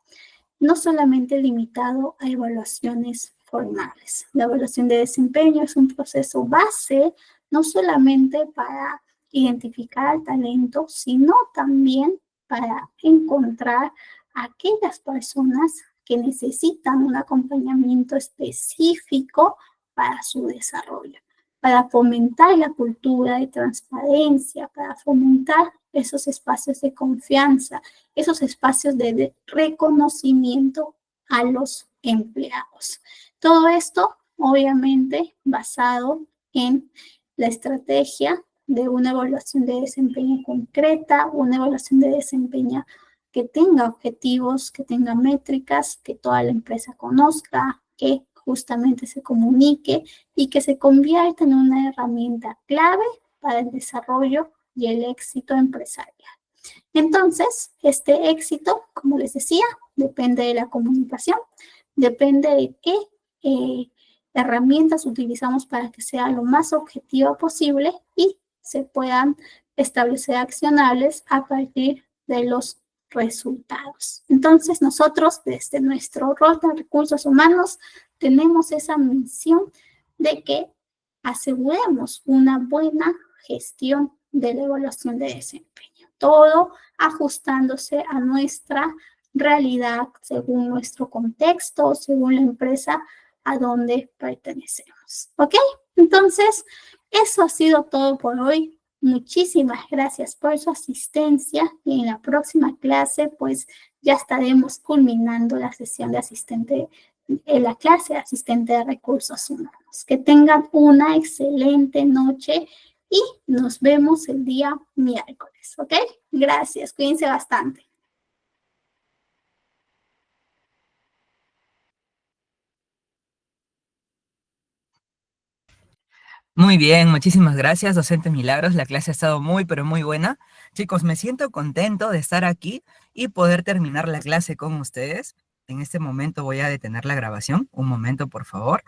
no solamente limitado a evaluaciones formales. La evaluación de desempeño es un proceso base, no solamente para identificar el talento, sino también para encontrar a aquellas personas que necesitan un acompañamiento específico para su desarrollo, para fomentar la cultura de transparencia, para fomentar esos espacios de confianza, esos espacios de reconocimiento a los empleados. Todo esto, obviamente, basado en la estrategia de una evaluación de desempeño concreta, una evaluación de desempeño que tenga objetivos, que tenga métricas, que toda la empresa conozca, que justamente se comunique y que se convierta en una herramienta clave para el desarrollo y el éxito empresarial. Entonces, este éxito, como les decía, depende de la comunicación, depende de qué herramientas utilizamos para que sea lo más objetiva posible y se puedan establecer accionables a partir de los resultados. Entonces, nosotros, desde nuestro rol de recursos humanos, tenemos esa misión de que aseguremos una buena gestión de la evaluación de desempeño. Todo ajustándose a nuestra realidad, según nuestro contexto, según la empresa a donde pertenecemos. ¿Ok? Entonces, eso ha sido todo por hoy. Muchísimas gracias por su asistencia y en la próxima clase pues ya estaremos culminando la sesión de asistente, la clase de asistente de recursos humanos. Que tengan una excelente noche y nos vemos el día miércoles, ¿ok? Gracias, cuídense bastante. Muy bien, muchísimas gracias, docente Milagros. La clase ha estado muy, pero muy buena. Chicos, me siento contento de estar aquí y poder terminar la clase con ustedes. En este momento voy a detener la grabación. Un momento, por favor.